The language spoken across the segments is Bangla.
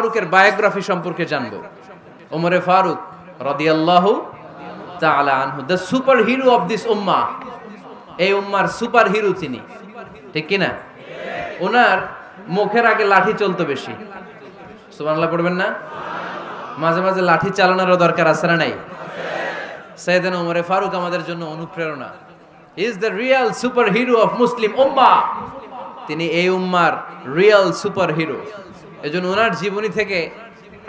ফারুকের বায়োগ্রাফি সম্পর্কে জানবো। ওমরে ফারুক রাদিয়াল্লাহু তাআলা আনহু, the super hero of this উম্মাহ। এই উম্মার সুপার হিরো তিনি, ঠিক কিনা? ওনার মুখের আগে লাঠি চলতো বেশি। সুবহানাল্লাহ পড়বেন না? মাঝে মাঝে লাঠি চালানোরও দরকার আছে না নাই? সাইয়েদনা ওমরে ফারুক আমাদের জন্য অনুপ্রেরণা। Is the real super hero of Muslim উম্মাহ। তিনি এই উম্মার রিয়েল সুপার হিরো। এজন্য ওনার জীবনী থেকে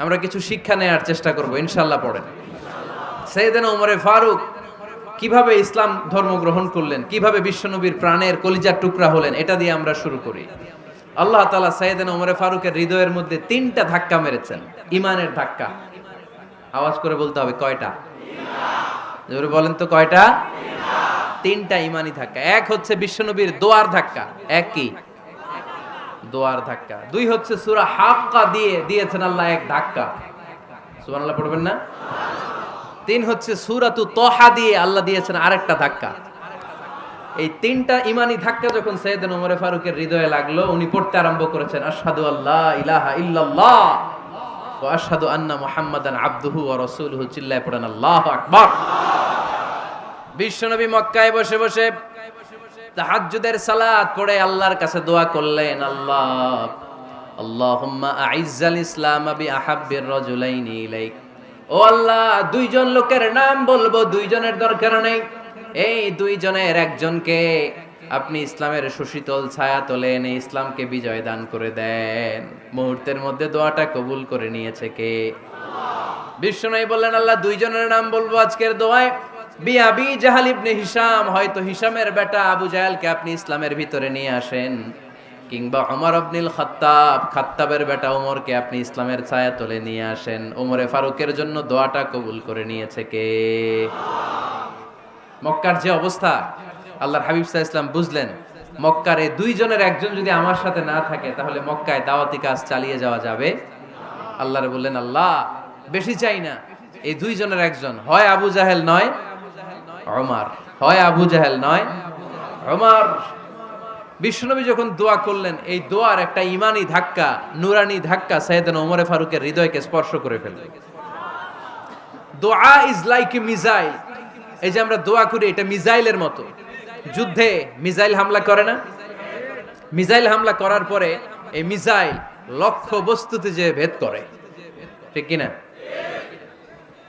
আমরা কিছু শিক্ষা নেওয়ার চেষ্টা করব ইনশাআল্লাহ। পড়েন সাইয়েদনা ওমরে ফারুক কিভাবে ইসলাম ধর্ম গ্রহণ করলেন, কিভাবে বিশ্বনবীর প্রাণের কলিজার টুকরা হলেন, এটা দিয়ে আমরা শুরু করি। আল্লাহ তাআলা সাইয়েদনা ওমরে ফারুকের হৃদয়ের মধ্যে 3টা ধাক্কা মেরেছেন, ঈমানের ধাক্কা। আওয়াজ করে বলতে হবে কয়টা? জোরে বলেন তো কয়টা? 3টা ঈমানি ধাক্কা। এক হচ্ছে বিশ্বনবীর দোয়ার ধাক্কা। এক কি? দোয়ার ধাক্কা। 2 হচ্ছে সূরা হাক্কা দিয়ে দিয়েছেন আল্লাহ এক ধাক্কা। সুবহানাল্লাহ পড়বেন না? 3 হচ্ছে সূরাতু তাহা দিয়ে আল্লাহ দিয়েছেন আরেকটা ধাক্কা। এই 3টা ঈমানি ধাক্কা যখন সাইয়েদনা ওমরে ফারুকের হৃদয়ে লাগলো, উনি পড়তে আরম্ভ করেছেন আশহাদু আল্লা ইলাহা ইল্লাল্লাহ ওয়া আশহাদু আন্না মুহাম্মাদান আবদুহু ওয়া রাসূলুহু। চিল্লায়ে পড়েন আল্লাহু আকবার। বিশ্বনবী মক্কায় বসে বসে তাহাজ্জুদের সালাত পড়ে আল্লাহর কাছে দোয়া করলেন, আল্লাহুম্মা আইজ্জাল ইসলাম বিআহাব্বির রাজুলাইনি ইলাইক। ও আল্লাহ, 2 জন লোকের নাম বলবো, 2 জনের দরকার নেই। এই 2 জনের একজনকে আপনি ইসলামের সুশীতল ছায়া তলে এনে ইসলামকে বিজয় দান করে দেন। মুহূর্তের মধ্যে দোয়াটা কবুল করে নিয়েছে কে? বিশ্বনবী বললেন, আল্লাহ 2 জনের নাম বলবো আজকের দোয়ায়। আবি জাহাল ইবনে হিশাম, হয়তো হিশামের বেটা আবু জাহেলকে আপনি ইসলামের ভিতরে নিয়ে আসেন, কিংবা ওমর ইবনুল খাত্তাব, খাত্তাবের বেটা ওমরকে আপনি ইসলামের ছায়া তলে নিয়ে আসেন। ওমরে ফারুকের জন্য দোয়াটা কবুল করে নিয়েছে কে? মক্কার যে অবস্থা, আল্লাহর হাবিব সাল্লাল্লাহু আলাইহি ওয়াসাল্লাম বুঝলেন মক্কার এই 2 জনের একজন যদি আমার সাথে না থাকে তাহলে মক্কায় দাওয়াতি কাজ চালিয়ে যাওয়া যাবে। আল্লাহরে বললেন, আল্লাহ বেশি চাই না, এই 2 জনের একজন, হয় আবু জাহেল নয় ওমর, হয় আবু জাহেল নয় ওমর। বিশ্বনবী যখন দোয়া করলেন, এই দোয়ার একটা ঈমানি ধাক্কা, নূরানি ধাক্কা সাইয়েদনা ওমরে ফারুকের হৃদয়কে স্পর্শ করে ফেলল। দোয়া ইজ লাইক এ মিসাইল। এই যে আমরা দোয়া করি, এটা মিসাইলের মতো। যুদ্ধে মিসাইল হামলা করে না? মিসাইল হামলা করার পরে এই মিসাইল লক্ষ্য বস্তুতে যে ভেদ করে, ঠিক কিনা?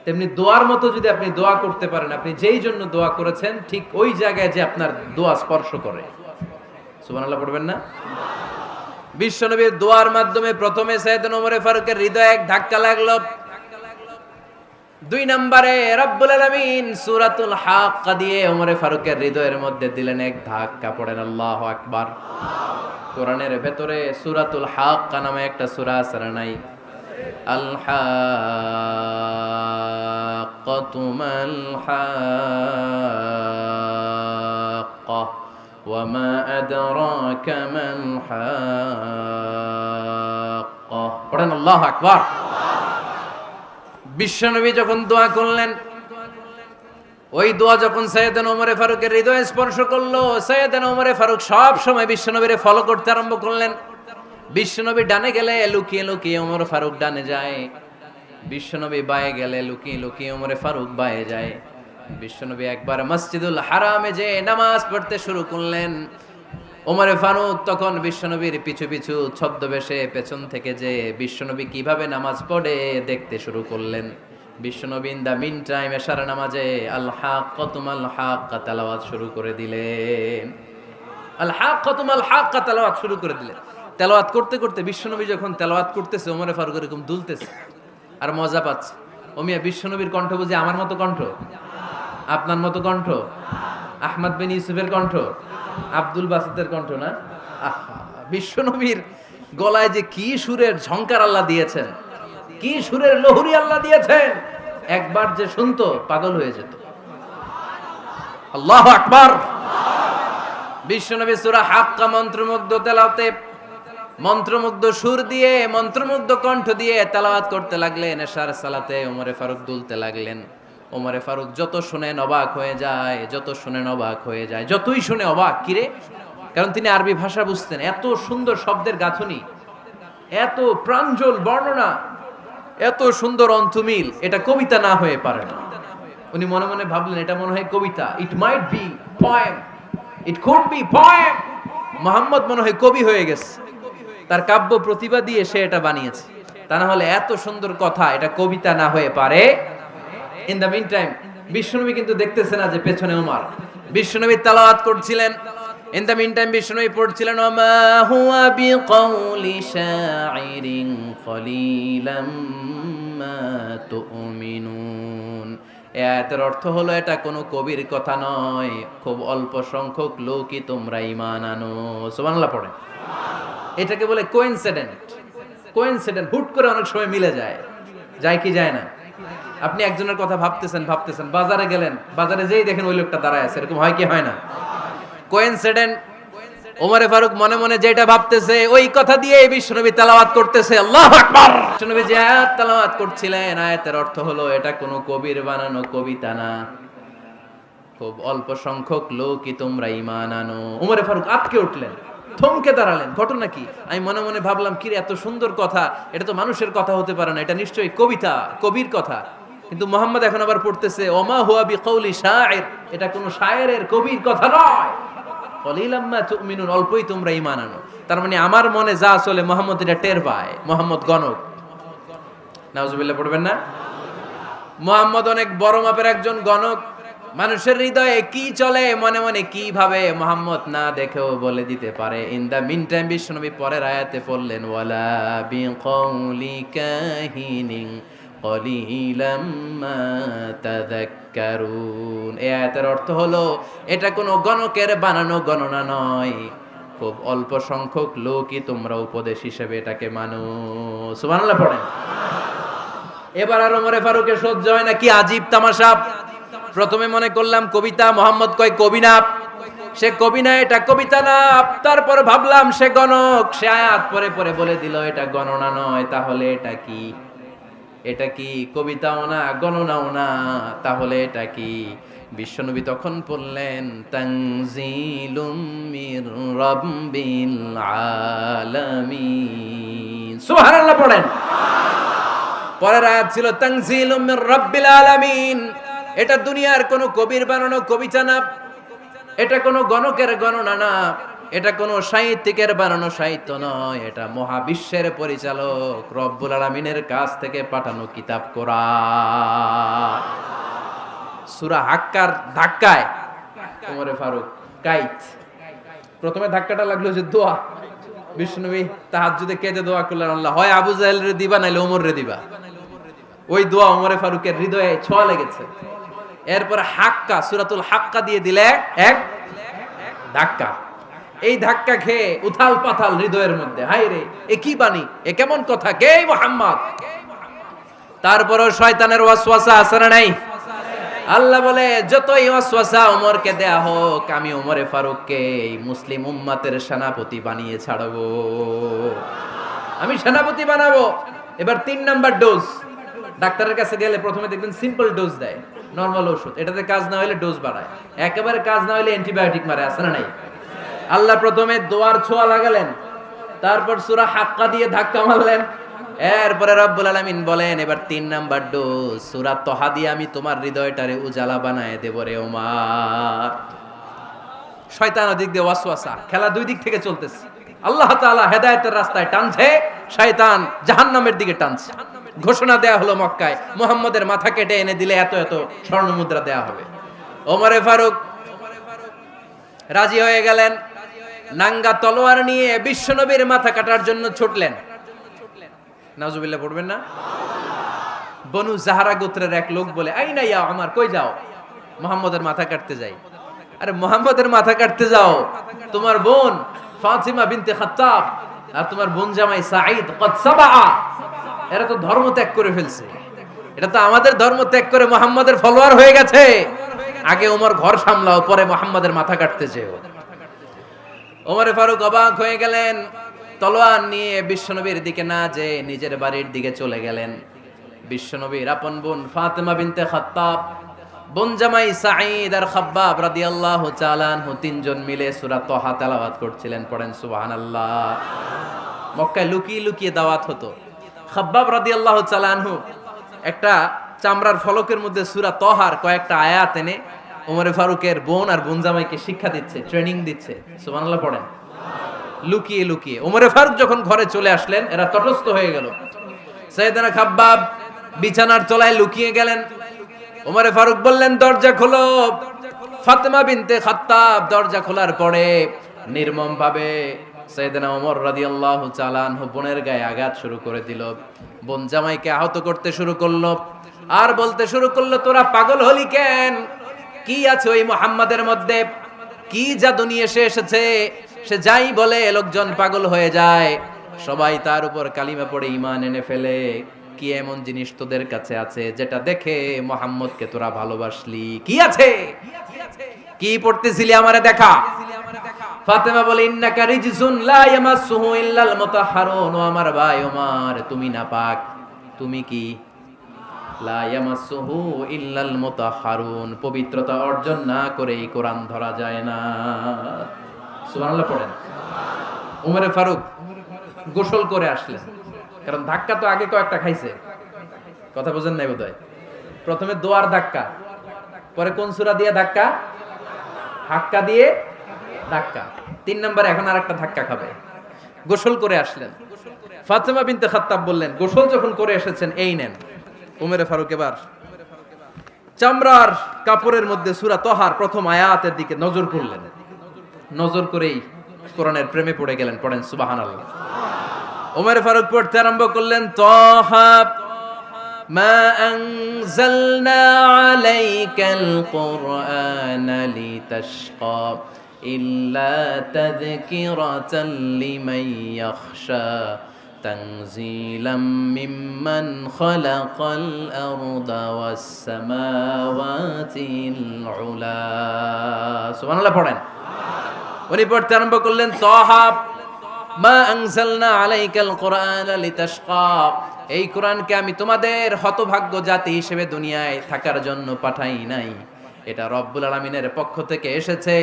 তেমনি দোয়ার মতো যদি আপনি দোয়া করতে পারেন, আপনি যেই জন্য দোয়া করেছেন ঠিক ওই জায়গায় যে আপনার দোয়া স্পর্শ করে। সুবহানাল্লাহ পড়বেন না? বিশ্বনবীর দোয়ার মাধ্যমে প্রথমে সাইয়েদনা ওমরে ফারুকের হৃদয়ে এক ধাক্কা লাগলো। 2 নম্বরে রব্বুল আলামিন সূরাতুল হাক্কা দিয়ে ওমরে ফারুকের হৃদয়ের মধ্যে দিলেন এক ধাক্কা। পড়েন আল্লাহু আকবার। কোরআনের ভেতরে সূরাতুল হাক্কা নামে একটা সূরা আছে না নাই? আল হাক্কাতু মাল হাক্কা ওয়া মা আদরাকা মাল হাক্কা। পড়েন আল্লাহু আকবার। বিশ্বনবী যখন দোয়া করলেন, ওই দোয়া যখন সাইয়েদনা ওমরে ফারুকের হৃদয়ে স্পর্শ করলো, সাইয়েদনা ওমরে ফারুক সব সময় বিশ্বনবীরে ফলো করতে আরম্ভ করলেন। বিশ্বনবী ডানে গেলে লুকিয়ে লুকিয়ে ওমর ফারুক ডানে যায়, বিশ্বনবী বায়ে গেলে লুকিয়ে লুকিয়ে ওমরে ফারুক বায়ে যায়। বিশ্বনবী একবার মসজিদুল হারামে যে নামাজ পড়তে শুরু করলেন, ওমরে ফারুক তখন বিশ্বনবীর পিছু পিছু ছদ্মবেশে পেছন থেকে যে বিশ্বনবী কিভাবে নামাজ পড়ে দেখতে শুরু করলেন। বিশ্বনবী ইন দা মিন টাইম এশার নামাজে আল হাক্কাতু মাল হাক্কা তেলাওয়াত শুরু করে দিলেন। আল হাক্কাতু মাল হাক্কা তেলাওয়াত শুরু করে দিলেন। তেলাওয়াত করতে করতে বিশ্বনবী যখন তেলাওয়াত করতেছে, ওমরে ফারুক এরকম দুলতেছে আর মজা পাচ্ছে। ও মিয়া, বিশ্বনবীর কণ্ঠ বুঝি আমার মতো কণ্ঠ? আপনার মতো কণ্ঠ? আহমদ বিন ইউসুফের কণ্ঠ? আব্দুল বাসিতের কণ্ঠ না? বিশ্বনবীর গলায় যে কি সুরের ঝংকার আল্লাহ দিয়েছেন, কি সুরের লহরী আল্লাহ দিয়েছেন, একবার যে শুনতো পাগল হয়ে যেত। আল্লাহু আকবার। বিশ্বনবী সূরা হাক্কা মন্ত্রমুগ্ধ তেলাওয়াতে, মন্ত্রমুগ্ধ সুর দিয়ে, মন্ত্রমুগ্ধ কণ্ঠ দিয়ে তেলাওয়াত করতে লাগলেন। এশার সালাতে ওমরে ফারুক দুলতে লাগলেন। ওমরে ফারুক যত শুনেন অবাক হয়ে যায়, যত শুনেন অবাক হয়ে যায়, যতই শুনে অবাক। কিরে? কারণ তিনি আরবি ভাষা বুঝতেন, এত সুন্দর শব্দের গাঁথনি। এত প্রাঞ্জল বর্ণনা, এত সুন্দর অন্তমিল, এটা কবিতা না হয়ে পারে না। উনি মনে মনে ভাবলেন এটা মনে হয় কবিতা, it might be poem, it could be poem. Muhammad মনে হয় কবি হয়ে গেছে, তার কাব্য প্রতিভা দিয়ে সে এটা বানিয়েছে। তা না হলে এত সুন্দর কথা এটা কবিতা না হয়ে পারে। ইন দ্য মিন টাইম বিশ্বনবী কিন্তু দেখতেছে না যে পেছনে ওমর। বিশ্বনবী তেলাওয়াত করছিলেন, ইন দ্য মিন টাইম বিশ্বনবী পড়ছিলেন ওমা হুয়া বিকাউলি শাইরিন কলিলাম মা তুমিনুন। এই আয়াতের অর্থ হলো এটা কোনো কবির কথা নয়, খুব অল্প সংখ্যক লোকই তোমরা ঈমান আনো। সুবহানাল্লাহ পড়ে। এটাকে বলে কোইন্সিডেন্ট। কোইন্সিডেন্ট, হুট করে অনেক সময় মিলে যায়, যায় কি যায় না? আপনি একজনের কথা ভাবতেছেন, বাজারে গেলেন, বাজারে যেই দেখেন ওই লোকটা দাঁড়ায় আছে, এরকম হয় কি হয় না? কোইন্সিডেন্ট। ওমরে ফারুক মনে মনে যেটা ভাবতেছে ওই কথা দিয়ে বিশ্বনবী তেলাওয়াত করতেছে, আল্লাহু আকবার। বিশ্বনবী যে আয়াত তেলাওয়াত করছিলেন, আয়াতের অর্থ হলো এটা কোনো কবির বানানো কবিতা না, খুব অল্প সংখ্যক লোকই তোমরা ঈমান আনো। ওমরে ফারুক আটকে উঠলেন, থমকে দাঁড়ালেন। ঘটনা কি? আমি মনে মনে ভাবলাম কি রে, এত সুন্দর কথা, এটা তো মানুষের কথা হতে পারে না, এটা নিশ্চয়ই কবিতা, কবির কথা। কিন্তু মুহাম্মদ এখন আবার পড়তেছে ওমা হুয়া বিকাউলি শাইর, এটা কোনো শায়েরের, কবির কথা নয়। কলিলাম মা তুমিনুন, অল্পই তোমরা ঈমান আনো। তার মানে আমার মনে যা চলে মুহাম্মদ এটা টের পায়। মুহাম্মদ গণক। নাউজুবিল্লাহ পড়বেন না? মুহাম্মদ অনেক বড় মাপের একজন গণক। মানুষের হৃদয়ে কি চলে, মনে মনে কি ভাবে, মুহাম্মদ না দেখেও বলে দিতে পারে। ইন দা মিন টাইম বিশ্বনবী পরের আয়াতে পড়লেন ওয়ালা বিকাউলি কাহিনিন কলিলাম মা তাযাক্কারুন। এই আয়াতের অর্থ হলো এটা কোনো গণকের বানানো গণনা নয়, খুব অল্প সংখ্যক লোকই তোমরা উপদেশ হিসেবে এটাকে মানো। সুবহানাল্লাহ পড়েন। এবার আর ওমরে ফারুকের সহ্য হয় না, কি আজীব তামাশা। প্রথমে মনে করলাম কবিতা, মুহাম্মদ কয় কবি না, সে কবি না, এটা কবিতা না। তারপর ভাবলাম সে গণক, সে আয়াত পরে পরে বলে দিল এটা গণনা নয়, তাহলে এটা কি? এটা কি কবিতাও না, গণনাও না, তাহলে এটা কি? বিশ্বনবী তখন পড়লেন তানজিলুম মির রাব্বিল আলামিন। সুবহানাল্লাহ পড়েন। পরের আয়াত ছিল তানজিলুম মির রাব্বিল আলামিন। এটা দুনিয়ার কোনো কবির বানানো কবিতা না, এটা কোনো গণকের গণনা না, এটা কোনো সাহিত্যিকের বানানো সাহিত্য নয়, এটা মহাবিশ্বের পরিচালক রব্বুল আলামিনের কাছ থেকে পাঠানো কিতাব কোরআন। সূরা হাক্কার ধাক্কায় ওমরে ফারুক কাইত। প্রথমে ধাক্কাটা লাগলো যে দোয়া। বিশ্বনবী তাহাজ্জুদে কেঁদে দোয়া করলেন, আল্লাহ হয় আবু জাহেল রে দিবা নাইলে ওমর রে দিবা। ওই দোয়া ওমরে ফারুকের হৃদয়ে ছোঁয়া লেগেছে। এরপর হাক্কা, সূরাতুল হাক্কা দিয়ে দিলে এক ধাক্কা। এই ধাক্কা খেয়ে উথাল পাথাল হৃদয়ের মধ্যে, হায় রে এ কি বাণী, এ কেমন কথা, কে মুহাম্মদ? তারপরও শয়তানের ওয়াসওয়াসা আছে না নাই? আল্লাহ বলে যতই ওয়াসওয়াসা ওমরকে দেয়া হোক, আমি ওমরে ফারুককে এই মুসলিম উম্মতের সেনাপতি বানিয়ে ছাড়বো, আমি সেনাপতি বানাবো। এবার 3 নাম্বার ডোজ। ডাক্তারের কাছে গেলে প্রথমে দেখবেন সিম্পল ডোজ দেয়, নরমাল ওষুধ, এটাতে কাজ না হলে ডোজ বাড়ায়, একেবারে কাজ না হলে অ্যান্টিবায়োটিক মারে, আছে না নাই? আল্লাহ প্রথমে দোয়ার ছোঁয়া লাগালেন, তারপর সূরা হাক্কা দিয়ে ধাক্কা মারলেন, এরপরে রব্বুল আলামিন বলেন এবার 3 নাম্বার ডোজ সূরা তহা দিয়ে আমি তোমার হৃদয়টারে উজালা বানায় দেব রে ওমর। শয়তান ওদিক দিয়ে ওয়াসওয়াসা, খেলা দুই দিক থেকে চলতেছে। আল্লাহ তাআলা হেদায়েতের রাস্তায় টানছে, শয়তান জাহান্নামের দিকে টানছে। ঘোষণা দেয়া হলো মক্কায়, মুহাম্মদের মাথা কেটে এনে দিলে এত এত স্বর্ণ মুদ্রা দেয়া হবে। ওমরে ফারুক রাজি হয়ে গেলেন, নাঙ্গা তলোয়ার নিয়ে বিশ্বনবীর মাথা কাটার জন্য ছুটলেন। নাউজুবিল্লাহ পড়বেন না? বনু জাহরা গোত্রের এক লোক বলে, আইনা ইয়া ওমর, কই যাও? মুহাম্মদের মাথা কাটতে যাই। আরে মুহাম্মদের মাথা কাটতে যাও? তোমার বোন ফাতিমা বিনতে খাত্তাব আর তোমার বোন জামাই সাঈদ কদ সাবা, এরা তো ধর্ম ত্যাগ করে ফেলছে, এটা তো আমাদের ধর্ম ত্যাগ করে মুহাম্মদের ফলোয়ার হয়ে গেছে। আগে ওমর ঘর সামলাও, পরে মুহাম্মদের মাথা কাটতে যেও। ওমরে ফারুক অবাক হয়ে গেলেন, তলোয়ার নিয়ে বিশ্বনবীর দিকে না যে নিজের বাড়ির দিকে চলে গেলেন। বিশ্বনবীর আপন বোন ফাতিমা বিনতে খাত্তাব, বোন জামাই সাঈদ আর খাব্বাব রাদিয়াল্লাহু তাআলা আনহু, তিনজন মিলে সূরা তহা তেলাওয়াত করছিলেন। পড়েন সুবহানাল্লাহ। মক্কায় লুকিয়ে লুকিয়ে দাওয়াত হতো। খাব্বাব রাদিয়াল্লাহু তাআলা আনহু একটা চামড়ার ফলকের মধ্যে সূরা তহার কয়েকটা আয়াত এনে ওমরে ফারুকের বোন আর বোন জামাইকে শিক্ষা দিচ্ছে, ট্রেনিং দিচ্ছে। সুবহানাল্লাহ পড়েন। লুকিয়ে লুকিয়ে ওমরে ফারুক যখন ঘরে চলে আসলেন, এরা তটস্থ হয়ে গেল। সাইয়েদনা খাব্বাব বিছানার তলায় লুকিয়ে গেলেন। ওমরে ফারুক বললেন, দরজা খোলো। ফাতেমা বিনতে খাত্তাব দরজা খোলার পরে নির্মম ভাবে সাইয়েদনা ওমর রাদিয়াল্লাহু তাআলা আনহু বোনের গায়ে আঘাত শুরু করে দিল। বোন জামাইকে আহত করতে শুরু করলো আর বলতে শুরু করলো, তোরা পাগল হলি কেন? কি আছে ওই মুহাম্মাদের মধ্যে? কি জাদু নিয়ে এসেছে? সে যাই বলে লোকজন পাগল হয়ে যায়, সবাই তার উপর কালিমা পড়ে ঈমান এনে ফেলে। কি এমন জিনিস তোদের কাছে আছে যেটা দেখে মুহাম্মদকে তোরা ভালোবাসলি? কি আছে? কি পড়তেছিলি আমারে দেখা। ফাতেমা বলে, ইন্নাকা রিজসুন লা ইয়ামাসসুহু ইল্লাল মুতাহহারুন। ও আমার ভাই ওমর, তুমি নাপাক। তুমি কি? লা ইয়ামাসসুহু ইল্লাল মুতাহহারুন, পবিত্রতা অর্জন না করে এই কোরআন ধরা যায় না। সুবহানাল্লাহ পড়েন। ওমরে ফারুক গোসল করে আসলেন, কারণ ধাক্কা তো আগে কয়েকটা খাইছে। কথা বুঝেন নাই বোধহয়? প্রথমে দোয়ার ধাক্কা, পরে কোন সূরা দিয়ে ধাক্কা? হাক্কা দিয়ে ধাক্কা। 3 নম্বরে এখন আরেকটা ধাক্কা খাবে। গোসল করে আসলেন। ফাতেমা বিনতে খাত্তাব বললেন, গোসল যখন করে এসেছেন, এই নেন। ওমরে ফারুক এবার চামড়ার কাপড়ের মধ্যে সূরা তহার প্রথম আয়াতের দিকে নজর করলেন। নজর করেই কোরআনের প্রেমে পড়ে গেলেন। পড়েন সুবহানাল্লাহ। ওমর ফারুক পড়তে আরম্ভ করলেন, তহা মা আনজালনা আলাইকাল কুরআনা লিতাশকা ইল্লা তাযকিরাতাল লিমান ইয়াখশা তানজিলাম মিম্মান খালাকাল আরদা ওয়াস সামাওয়াতিল উলা। সুবহানাল্লাহ পড়েন। উনি পড়তে আরম্ভ করলেন, তহা মা আনজালনা আলাইকাল কুরআনা লিতাশকা, এই কোরআনকে আমি তোমাদের হতভাগ্য জাতি হিসেবে দুনিয়ায় থাকার জন্য পাঠাই নাই। এটা রব্বুল আলামিনের পক্ষ থেকে এসেছে।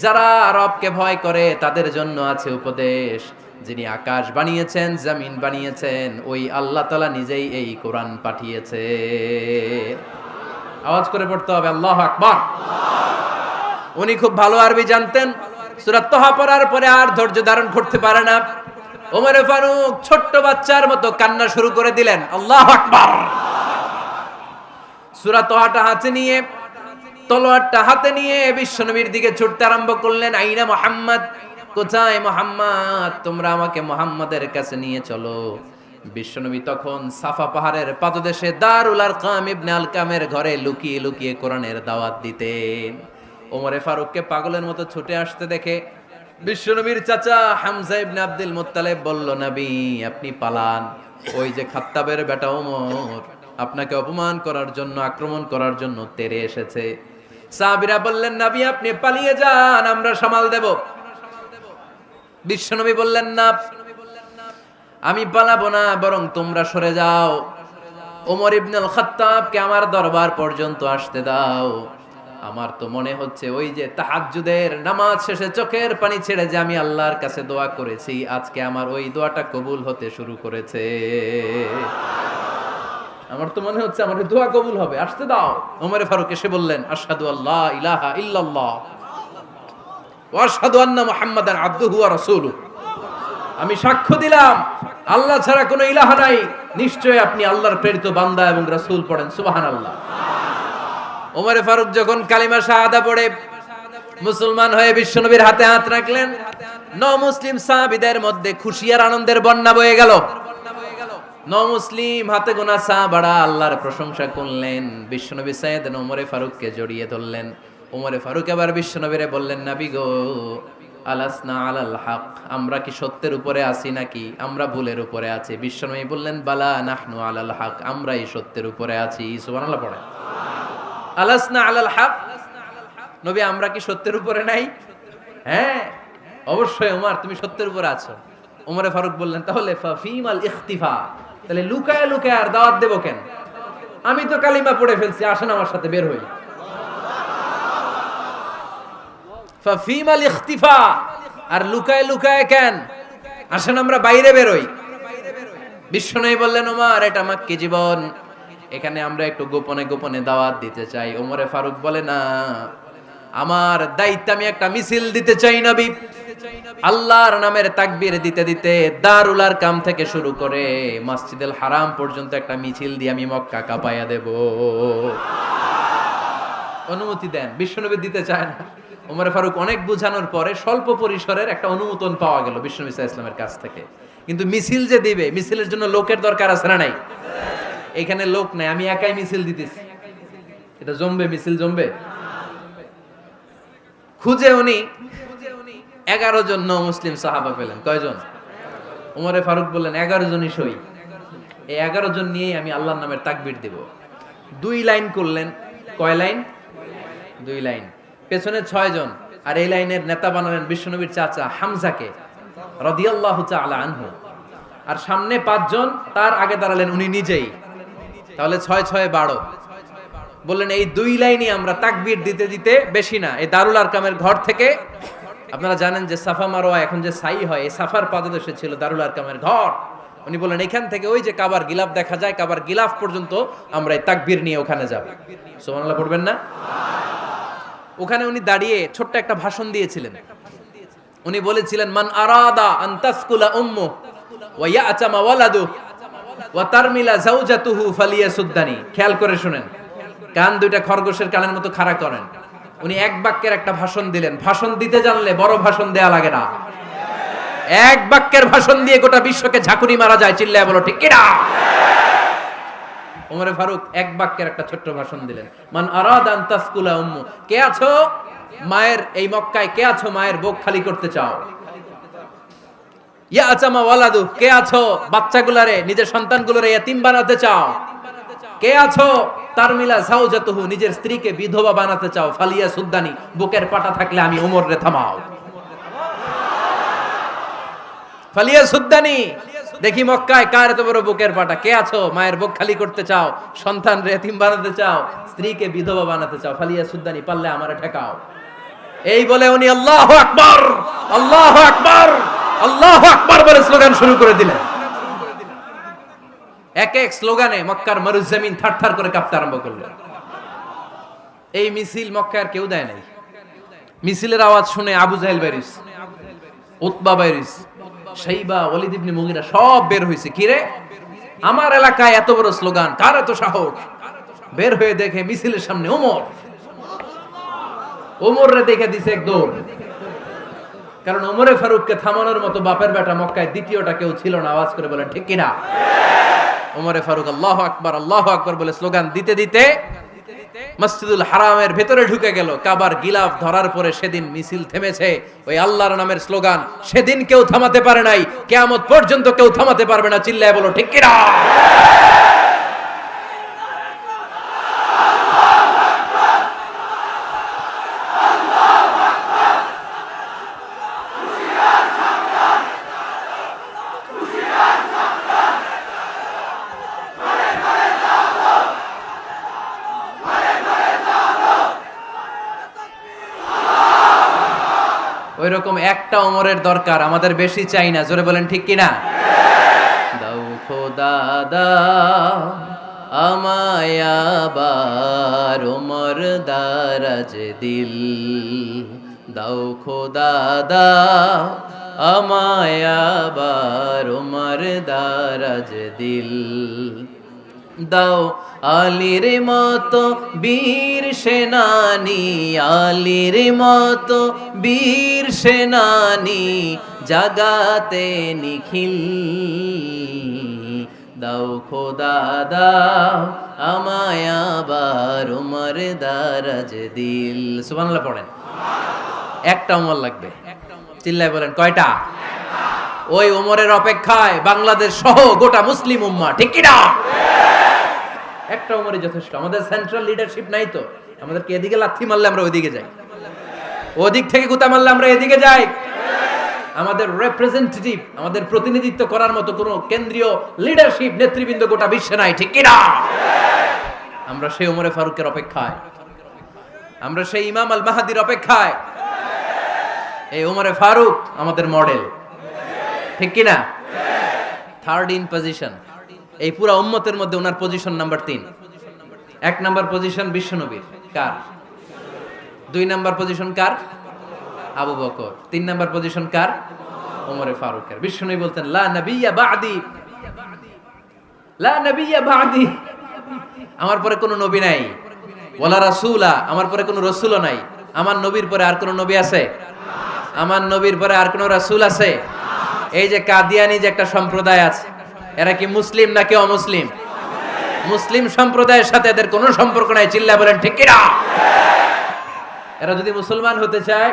যারা রবকে ভয় করে তাদের জন্য আছে উপদেশ। যিনি আকাশ বানিয়েছেন, জমিন বানিয়েছেন, ওই আল্লাহ তাআলা নিজেই এই কোরআন পাঠিয়েছে। আওয়াজ করে পড়তে হবে, আল্লাহু আকবার। উনি খুব ভালো আরবি জানতেন। সূরা তহা পড়ার পরে আর ধৈর্য ধারণ করতে পারে না। ওমর ফারুক ছোট্ট বাচ্চার মতো কান্না শুরু করে দিলেন। আল্লাহু আকবার। সূরা তহাটা হাতে নিয়ে, তলোয়ারটা হাতে নিয়ে বিশ্বনবীর দিকে ছুটতে আরম্ভ করলেন। আইনা মুহাম্মদ, কোথায় মুহাম্মদ? তোমরা আমাকে মুহাম্মাদের কাছে নিয়ে চলো। বিশ্বনবী তখন সাফা পাহাড়ের পাদদেশে দারুল আরকাম ইবনে আলকামের ঘরে লুকিয়ে লুকিয়ে কোরআনের দাওয়াত দিতেন। ওমরে ফারুককে পাগলের মতো ছুটে আসতে দেখে বিশ্বনবীর চাচা হামজা ইবনে আব্দুল মুত্তালিব বলল, নবী আপনি পালান। ওই যে খাত্তাবের বেটা ওমর আপনাকে অপমান করার জন্য, আক্রমণ করার জন্য তেরে এসেছে। সাহাবীরা বললেন, নবী আপনি পালিয়ে যান, আমরা সামাল দেব। বিশ্বনবী বললেন, না আমি পালাবো না, বরং তোমরা সরে যাও। ওমর ইবনুল খাত্তাবকে আমার দরবার পর্যন্ত আসতে দাও। আমার তো মনে হচ্ছে ওই যে তাহাজ্জুদের নামাজ শেষে চোখের পানি ছেড়ে যে আমি আল্লাহর কাছে দোয়া করেছি, আজকে আমার ওই দোয়াটা কবুল হতে শুরু করেছে। আমার তো মনে হচ্ছে আমার দোয়া কবুল হবে, আসতে দাও। ওমর ফারুক এসে বললেন, আশহাদু আল্লা ইলাহা ইল্লাল্লাহ ওয়া আশহাদু আন্না মুহাম্মাদান আবদুহু ওয়া রাসূলুহু, আমি সাক্ষ্য দিলাম আল্লাহ ছাড়া কোনো ইলাহ নাই, নিশ্চয়ই আপনি আল্লাহর প্রেরিত বান্দা এবং রাসূল। পড়েন সুবহানাল্লাহ। ওমর ফারুক যখন কালিমা শাহাদা পড়ে মুসলমান হয়ে বিশ্বনবীর হাতে হাত রাখলেন, নমুসলিম সাহাবীদের মধ্যে খুশি আর আনন্দের বন্যা বয়ে গেল। নমুসলিম হাতে গোনা সাহাবারা আল্লাহর প্রশংসা করলেন। বিশ্বনবী সাইয়েদনা ওমর ফারুককে জড়িয়ে ধরলেন। ওমর ফারুক আবার বিশ্বনবীরে বললেন, নবী গো, আলাসনা আলাল হক, আমরা কি সত্যের উপরে আছি নাকি আমরা ভুলের উপরে আছি? বিশ্বনবী বললেন, বালা নাহনু আলাল হক, আমরাই সত্যের উপরে আছি। সুবহানাল্লাহ পড়েন। আলাসনা আলাল হক, নবী আমরা কি সত্যের উপরে নাই? হ্যাঁ অবশ্যই ওমর, তুমি সত্যের উপরে আছো। ওমরে ফারুক বললেন, তাহলে ফাফিমাল ইখতিফা, তাহলে লুকায় লুকায় আর দাওয়াত দেব কেন? আমি তো কালিমা পড়ে ফেলছি, আসেন আমার সাথে বের হই। ফাফিমাল ইখতিফা, আর লুকায় লুকায় কেন? আসেন আমরা বাইরে বেরোই। বিশ্বনবী বললেন, ওমর এটা মাক্কি জীবন, এখানে আমরা একটু গোপনে গোপনে দাওয়াত দিতে চাই। ওমরে ফারুক বলে, না, আমার দায়িত্ব, আমি একটা মিছিল দিতে চাই নবী। আল্লাহর নামের তাকবীর দিতে দিতে দারুল আরকাম থেকে শুরু করে মসজিদুল হারাম পর্যন্ত একটা মিছিল দিয়ে আমি মক্কা কাঁপায়া দেব। অনুমতি দেন। বিশ্বনবী দিতে চায় না। ওমর ফারুক অনেক বুঝানোর পরে স্বল্প পরিসরের একটা অনুমোদন পাওয়া গেল বিশ্বনবী সাল্লাল্লাহু আলাইহি ওয়াসাল্লামের কাছ থেকে। কিন্তু মিছিল যে দিবে, মিছিলের জন্য লোকের দরকার আছে না নাই? এখানে লোক নাই, আমি একাই মিছিল দিতেছি। এটা জমবে? মিছিল জমবে? খুঁজে উনি 11 জন মুসলিম সাহাবা পেলেন। কয়জন? ওমরে ফারুক বললেন 11 জনই সই। এই 11 জন নিয়েই আমি আল্লাহর নামের তাকবীর দেব। 2 লাইন করলেন। কয় লাইন? 2 লাইন। পেছনে 6 জন, আর এই লাইনের নেতা বানালেন বিশ্বনবীর চাচা হামজাকে রাদিয়াল্লাহু তাআলা আনহু। আর সামনে 5 জন, তার আগে দাঁড়ালেন উনি নিজেই। তাহলে 6 6 12। বললেন এই 2 লাইনই আমরা তাকবীর দিতে দিতে, বেশি না, এই দারুল আরকামের ঘর থেকে, আপনারা জানেন যে সাফা মারওয়া এখন যে সাই হয়, এই সাফার পাদদেশে ছিল দারুল আরকামের ঘর। উনি বললেন এখান থেকে ওই যে কাবার গিলাফ দেখা যায়, কাবার গিলাফ পর্যন্ত আমরা এই তাকবীর নিয়ে ওখানে যাব। সুবহানাল্লাহ পড়বেন না? ওখানে উনি দাঁড়িয়ে ছোট্ট একটা ভাষণ দিয়েছিলেন। উনি বলেছিলেন, মান আরাদা আন তাসকুলা উম্মু ওয়া ইয়াতামা ওয়ালাদু ওয়া তারমিলা যাওজাতুহু ফালিয়াসুদ্দানি। খেয়াল করে শুনেন, কান দুইটা খরগোশের কানের মতো খাড়া করেন। উনি এক বাক্যের একটা ভাষণ দিলেন। ভাষণ দিতে জানলে বড় ভাষণ দেয়া লাগে না। এক বাক্যের ভাষণ দিয়ে গোটা বিশ্বকে ঝাঁকুনি মারা যায়। চিল্লায় বলো ঠিক কিনা? ওমরে ফারুক এক বাক্যের একটা ছোট্ট ভাষণ দিলেন। মান আরাদা আন তাসকুলা উম্মু, কে আছো মায়ের এই মক্কায়, কে আছো মায়ের বুক খালি করতে চাও? ইয়া আচামা ওয়ালাদু, কে আছো বাচ্চাগুলারে, নিজের সন্তানগুলোরে ইয়াতিম বানাতে চাও? কে আছো তারমিলা যাওজাতুহু, নিজের স্ত্রীকে বিধবা বানাতে চাও? ফালিয়া সুদ্দানি, বুকের পাটা থাকলে আমি ওমর রে থামাও। ফালিয়া সুদ্দানি, দেখি মক্কায় কার এত বড় বুকের পাটা। কে আছো মায়ের বুক খালি করতে চাও, সন্তান রে এতিম বানাতে চাও, স্ত্রীকে বিধবা বানাতে চাও? ফালিয়া সুদ্দানি, পারলে আমারে ঠেকাও। এই বলে উনি আল্লাহু আকবার, আল্লাহু আকবার, আল্লাহু আকবার বলে স্লোগান শুরু করে দিলেন। এক এক স্লোগানে মক্কার মরুজমিন থারথার করে কাঁপতে আরম্ভ করল। এই মিছিল মক্কার কেউ দেয় নাই। মিছিলের আওয়াজ শুনে আবু জাহেল বাইরিস, উতবা বাইরিস, শাইবা, ওয়ালিদ ইবনে মুগিরা সব বের হয়েছে। কিরে, আমার এলাকায় এত বড় স্লোগান, কার এত সাহস? বের হয়ে দেখে মিছিলের সামনে ওমর। ওমর রে দেখে দিছে এক দৌড়। কারণ ওমরে ফারুককে থামানোর মতো বাপের বেটা মক্কায় দ্বিতীয়টা কেউ ছিল না। আওয়াজ করে বলেন ঠিক কিনা? ওমরে ফারুক আল্লাহু আকবার, আল্লাহু আকবার বলে স্লোগান দিতে দিতে মসজিদুল হারামের ভেতরে ঢুকে গেল। কাবার গিলাফ ধরার পরে সেদিন মিছিল থেমেছে। ওই আল্লাহর নামের স্লোগান সেদিন কেউ থামাতে পারে নাই, কিয়ামত পর্যন্ত কেউ থামাতে পারবে না। চিল্লায় বলো ঠিক কিনা? ওই রকম একটা ওমরের দরকার, আমাদের বেশি চাই না। জোরে বলেন ঠিক কিনা? দাও খোদা দাও আমায় আবার ওমর দারাজ দিল, দাও খোদা দাও আমায় আবার ওমর দারাজ দিল, দাও আলীর মতো বীর সেনানি, আলীর মতো বীর সেনানি জাগাতে নিখিল, দাও খোদা দাও আমায় আবার ওমর দারাজ দিল। সুবহানাল্লাহ পড়েন। একটা ওমর লাগবে। চিল্লায় বলেন কয়টা? ওই ওমরের অপেক্ষায় বাংলাদেশ সহ গোটা মুসলিম উম্মাহ। ঠিক কি না? একটা ওমরই যথেষ্ট। আমাদের সেন্ট্রাল লিডারশিপ নাই তো, আমাদেরকে এদিকে লাথি মারলে আমরা ওইদিকে যাই, ওদিক থেকে গুতা মারলে আমরা এদিকে যাই। আমাদের রিপ্রেজেন্টেটিভ, আমাদের প্রতিনিধিত্ব করার মতো কোনো কেন্দ্রীয় লিডারশিপ নেতৃবৃন্দ গোটা বিশ্বে নাই। ঠিক কি না? আমরা সেই ওমরে ফারুকের অপেক্ষায়, আমরা সেই ইমাম আল মাহদির অপেক্ষায়। এই ওমরে ফারুক আমাদের মডেল। ঠিক কিনা? থার্ড ইন পজিশন, এই পুরা উম্মতের মধ্যে ওনার পজিশন নাম্বার 3। 1 নাম্বার পজিশন বিশ্বনবীর, কার? 2 নাম্বার পজিশন কার? আবু বকর। 3 নাম্বার পজিশন কার? ওমরে ফারুকের। বিশ্বনবী বলতেন লা নবিয়্যা বা'দি, লা নবিয়্যা বা'দি, আমার পরে কোনো নবী নাই। ওয়ালা রাসূলা, আমার পরে কোনো রাসূলও নাই। আমার নবীর পরে আর কোনো নবী আছে? আমার নবীর পরে আর কোনো রাসূল আছে? এই যে কাদিয়ানি যে একটা সম্প্রদায় আছে, এরা কি মুসলিম নাকি অমুসলিম? মুসলিম সম্প্রদায়ের সাথে এদের কোনো সম্পর্ক নাই। চিল্লায় বলেন ঠিক কিনা? এরা যদি মুসলমান হতে চায়,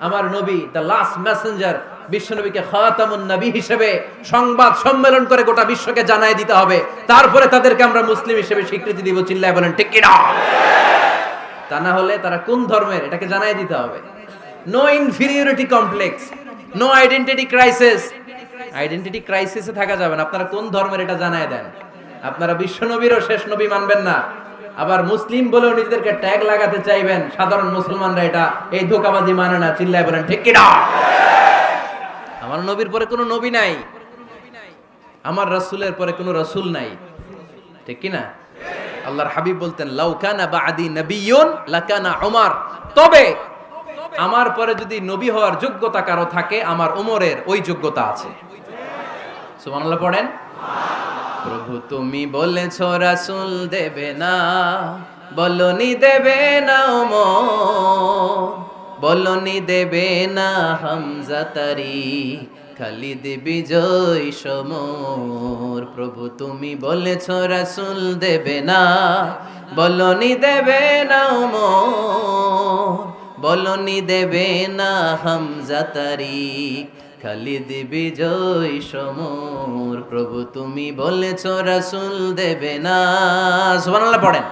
আমার নবী দ্য লাস্ট মেসেঞ্জার বিশ্বনবীকে খাতামুন নবী হিসেবে সংবাদ সম্মেলন করে গোটা বিশ্বকে জানাই দিতে হবে, তারপরে তাদেরকে আমরা মুসলিম হিসেবে স্বীকৃতি দিব। চিল্লায় বলেন ঠিক কিনা? তা না হলে তারা কোন ধর্মের এটাকে জানাই দিতে হবে। No inferiority complex, no identity crisis. Identity ক্রাইসিসে থাকা যাবে না। আপনারা কোন ধর্মের এটা জানায় দেন। আপনারা বিশ্বনবীরও শেষ নবী মানবেন না, আবার মুসলিম বলেও নিজেদেরকে ট্যাগ লাগাতে চাইবেন। সাধারণ মুসলমানরা এটা এই ধোঁকাবাজি মানে না। চিল্লায় বলেন ঠিক কিনা? আমার নবীর পরে কোনো নবী নাই, আমার রাসূলের পরে কোনো রাসূল নাই। ঠিক কিনা? আল্লাহর হাবিব বলতেন লাউ কানা বা'দি নাবিয়্যুন লাকানা উমর, তবে আমার পরে যদি নবী হওয়ার যোগ্যতা কারো থাকে, আমার ওমরের ওই যোগ্যতা আছে। সুবহানাল্লাহ পড়েন। প্রভু তুমি বলেছো রাসূল দেবে না, বলনি দেবে না ওমর, বলনি দেবে না হামজা তারি, খালিদ বিজয় সমর। প্রভু তুমি বলেছো রাসূল দেবে না, বলনি দেবে না ওমর, বলনি দেবে না হামজা তারি, খালিদ বিজয় সমর। প্রভু তুমি বলেছো রাসূল দেবে না। সুবহানাল্লাহ পড়েন।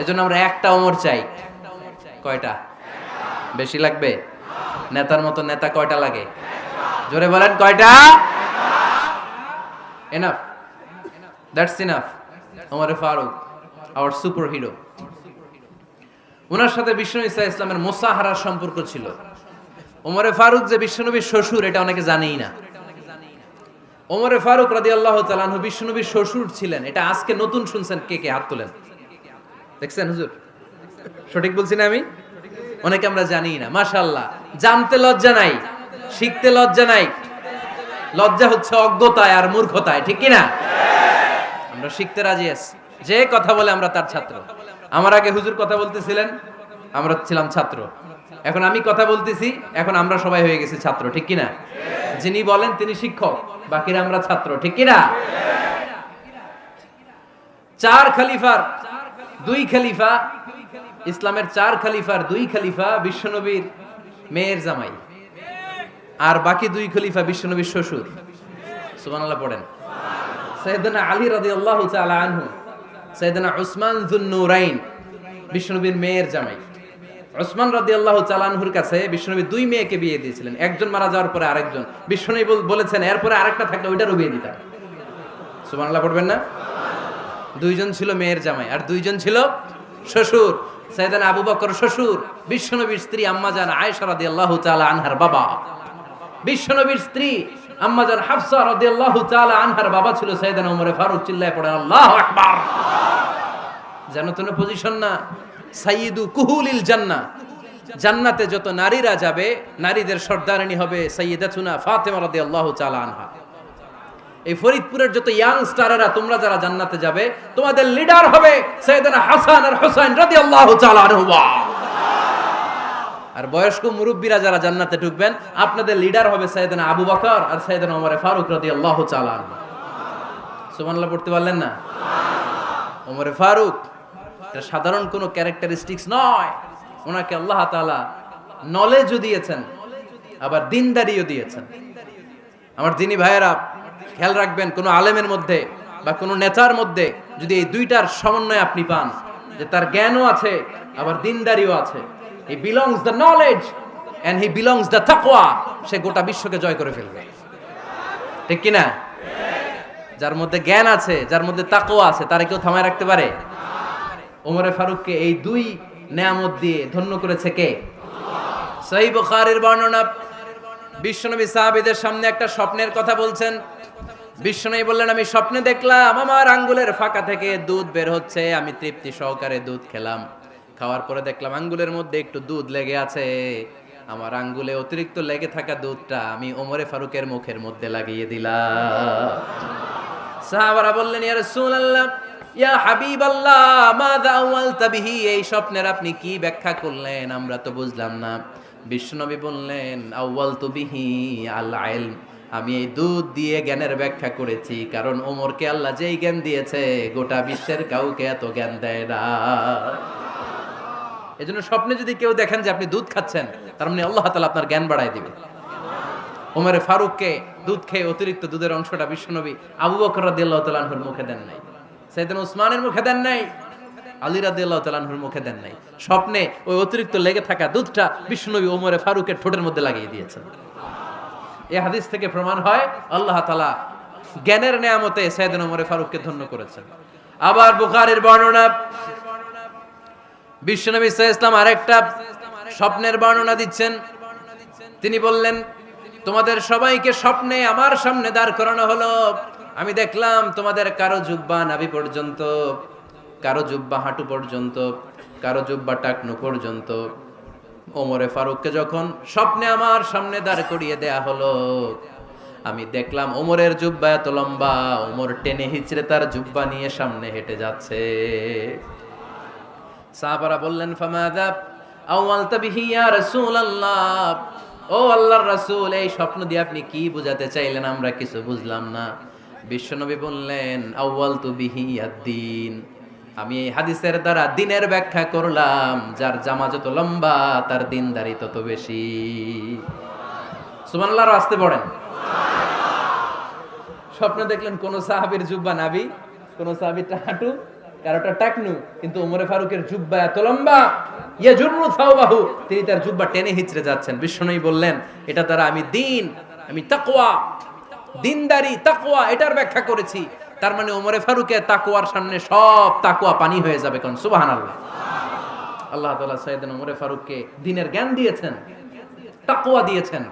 এজন্য আমরা একটা ওমর চাই। কয়টা? বেশি লাগবে? নেতার মতো নেতা কয়টা লাগে? জোরে বলেন কয়টা? Enough, that's enough. ওমরে ফারুক আওয়ার সুপার হিরো। ওনার সাথে বিশ্বনবী সাল্লাল্লাহু আলাইহি ওয়াসাল্লামের মুসাহারার সম্পর্ক ছিল। ওমরে ফারুক যে বিশ্বনবীর শ্বশুর, এটা অনেকে জানেই না। ওমরে ফারুক রাদিয়াল্লাহু তাআলা আনহু বিশ্বনবীর শ্বশুর ছিলেন। এটা আজকে নতুন শুনছেন। কে কে হাত তোলেন? দেখছেন হুজুর? সঠিক বলছি না আমি? অনেকে আমরা জানি না। মাশাআল্লাহ, জানতে লজ্জা নাই, শিখতে লজ্জা নাই। লজ্জা হচ্ছে অজ্ঞতায় আর মূর্খতায়। ঠিক কি না? আমরা শিখতে রাজি আছি। যে কথা বলে আমরা তার ছাত্র। আমার আগে হুজুর কথা বলতেছিলেন, আমরা ছিলাম ছাত্র। এখন আমি কথা বলতেছি, এখন আমরা সবাই হয়ে গেছি ছাত্র। ঠিক কি না? যিনি বলেন তিনি শিক্ষক, বাকিরা আমরা ছাত্র। ঠিক কি না? 4 খলিফার 2 খলিফা, ইসলামের 4 খলিফার 2 খলিফা বিশ্বনবীর মেয়ের জামাই, আর বাকি 2 খলিফা বিশ্বনবীর শ্বশুর। সুবহানাল্লাহ পড়েন। সাইয়েদনা আলী রাদিয়াল্লাহু তাআলা আনহু, সাইয়েদনা উসমান যুন-নূরাইন বিশ্বনবীর মেয়ের জামাই। উসমান রাদিয়াল্লাহু তাআলা আনহুর কাছে বিশ্বনবী 2 মেয়েকে বিয়ে দিয়েছিলেন। একজন মারা যাওয়ার পরে আরেকজন। বিশ্বনবী বলেছেন এরপরে আরেকটা থাকলে ওইটারও বিয়ে দিতাম। সুবহানাল্লাহ পড়বেন না? 2 জন ছিল মেয়ের জামাই আর 2 জন ছিল শ্বশুর। সাইয়েদনা আবু বকর শ্বশুর, বিশ্বনবীর স্ত্রী আম্মাজান আয়েশা রাদিয়াল্লাহু তাআলা আনহার বাবা। বিশ্বনবীর স্ত্রী আম্মাজান হাফসা রাদিয়াল্লাহু তাআলা আনহার বাবা ছিল সাইয়েদনা ওমর ফারুক। চিল্লায় পড়েন আল্লাহু আকবার। জানো তো না পজিশন না? সাইয়্যিদু কুহুলিল জান্নাহ, জান্নাতে যত নারীরা যাবে, নারীদের সর্দারিনী হবে সাইয়্যিদাতুনা ফাতেমা রাদিয়াল্লাহু তাআলা আনহা। এই ফরিদপুরের যত ইয়াং স্টারেরা তোমরা যারা জান্নাতে যাবে, তোমাদের লিডার হবে সাইয়েদনা হাসান আর হুসাইন রাদিয়াল্লাহু তাআলা আনহুমা। আর বয়স্ক মুরব্বীরা যারা জান্নাতে ঢুকবেন, আপনাদের লিডার হবে সাইয়েদনা আবু বকর আর সাইয়েদনা ওমর ফারুক রাদিয়াল্লাহু তাআলা আনহু। সুবহানাল্লাহ পড়তে পারলেন না? ওমর ফারুক এটা সাধারণ কোনো ক্যারেক্টারিস্টিক্স নয়। ওনাকে আল্লাহ তাআলা নলেজও দিয়েছেন, আবার দিনদারিও দিয়েছেন। আমার দিনী ভাইয়েরা খেয়াল রাখবেন, কোনো আলেমের মধ্যে বা কোনো নেতার মধ্যে যদি এই দুইটার সমন্বয় আপনি পান, যে তার জ্ঞানও আছে আবার দিনদারিও আছে, he belongs the knowledge and he belongs the taqwa, সে গোটা বিশ্বকে জয় করে ফেলবে। ঠিক কি না? যার মধ্যে জ্ঞান আছে, যার মধ্যে তাকওয়া আছে, তারে কেউ থামায় রাখতে পারে? ওমরে ফারুককে এই 2 নেয়ামত দিয়ে ধন্য করেছে কে? সহিহ বুখারীর বর্ণনা, বিশ্বনবী সাহাবীদের সামনে একটা স্বপ্নের কথা বলছেন। বিশ্বনবী বললেন, আমি স্বপ্নে দেখলাম আমার আঙ্গুলের ফাঁকা থেকে দুধ বের হচ্ছে, আমি তৃপ্তি সহকারে দুধ খেলাম। খাওয়ার পরে দেখলাম আঙ্গুলের মধ্যে একটু দুধ লেগে আছে। আমার আঙ্গুলে অতিরিক্ত লেগে থাকা দুধটা আমি ওমরে ফারুকের মুখের মধ্যে লাগিয়ে দিলাম। সাহাবারা বললেন, ইয়া রাসূলুল্লাহ, ইয়া হাবিবাল্লাহ, মাযা আওয়ালতা বিহি, এই স্বপ্নের আপনি কি ব্যাখ্যা করলেন, আমরা তো বুঝলাম না। বিশ্বনবী বললেন, আওয়ালতু বিহি আল ইলম, আমি এই দুধ দিয়ে জ্ঞানের ব্যাখ্যা করেছি, কারণ ওমরকে আল্লাহ যেই জ্ঞান দিয়েছে গোটা বিশ্বের কাউকে এত জ্ঞান দেয় না। এজন্য স্বপ্নে যদি কেউ দেখেন যে আপনি দুধ খাচ্ছেন, তার মানে আল্লাহ তাআলা আপনার জ্ঞান বাড়ায় দিবে। ওমরে ফারুককে দুধ খেয়ে অতিরিক্ত দুধের অংশটা বিশ্বনবী আবু বকর রাদিয়াল্লাহু তাআলা আনহুর মুখে দেন নাই, সাইয়েদনা উসমানের মুখে দেন নাই, আলী রাদিয়াল্লাহু তাআলা আনহুর মুখে দেন নাই। স্বপ্নে ওই অতিরিক্ত লেগে থাকা দুধটা বিশ্বনবী ওমরে ফারুকের ঠোঁটের মধ্যে লাগিয়ে দিয়েছেন। এই হাদিস থেকে প্রমাণ হয় আল্লাহ তাআলা জ্ঞানের নেয়ামতে সাইয়েদনা ওমরে ফারুককে ধন্য করেছেন। আবার বুখারীর বর্ণনা, বিশ্বনবী সাল্লাল্লাহু আলাইহি ওয়াসাল্লাম আরেকটা স্বপ্নের বর্ণনা দিচ্ছেন। তিনি বললেন, তোমাদের সবাইকে স্বপ্নে আমার সামনে দাঁড় করানো হলো। আমি দেখলাম তোমাদের কারো জুব্বা নাভি পর্যন্ত, কারো জুব্বা হাঁটু পর্যন্ত, কারো জুব্বা টাকনু পর্যন্ত। ওমরে ফারুককে যখন স্বপ্নে আমার সামনে দাঁড় করিয়ে দেয়া হলো, আমি দেখলাম ওমরের জুব্বা এত লম্বা, ওমর টেনে হিচড়ে তার জুব্বা নিয়ে সামনে হেঁটে যাচ্ছে। সাহাবারা বললেন, ফামাযা আওয়ালতা বিহি ইয়া রাসূলুল্লাহ, ও আল্লাহর রাসূল, এই স্বপ্ন দিয়ে আপনি কি বোঝাতে চাইলেন, আমরা কিছু বুঝলাম না। বিশ্বনবী বললেন, আউয়ালতু বিহি আদ-দীন, আমি এই হাদিসের দ্বারা দ্বীনের ব্যাখ্যা করলাম, যার জামা যত লম্বা তার দ্বীনদারি তত বেশি। সুবহানাল্লাহ, আসতে পড়েন। স্বপ্নে দেখলেন কোন সাহাবীর জুব্বা নাভি, কোন সাহাবীর হাঁটু, কারোটা টাকনু, কিন্তু ওমরে ফারুকের জুব্বা এত লম্বা, ইয়াজুরু সাওবাহু, তিনি তার জুব্বা টেনে হিচড়ে যাচ্ছেন। বিশ্বনবী বললেন, এটা দ্বারা আমি দ্বীন, আমি তাকওয়া, দ্বীনদারি, তাকওয়া, এটার ব্যাখ্যা করেছি। তার মানে ওমরে ফারুকের তাকওয়ার সামনে সব তাকওয়া পানি হয়ে যাবে। কোন সুবহানাল্লাহ। আল্লাহ তাআলা সাইয়েদনা ওমরে ফারুককে দ্বীনের জ্ঞান দিয়েছেন, তাকওয়া দিয়েছেন।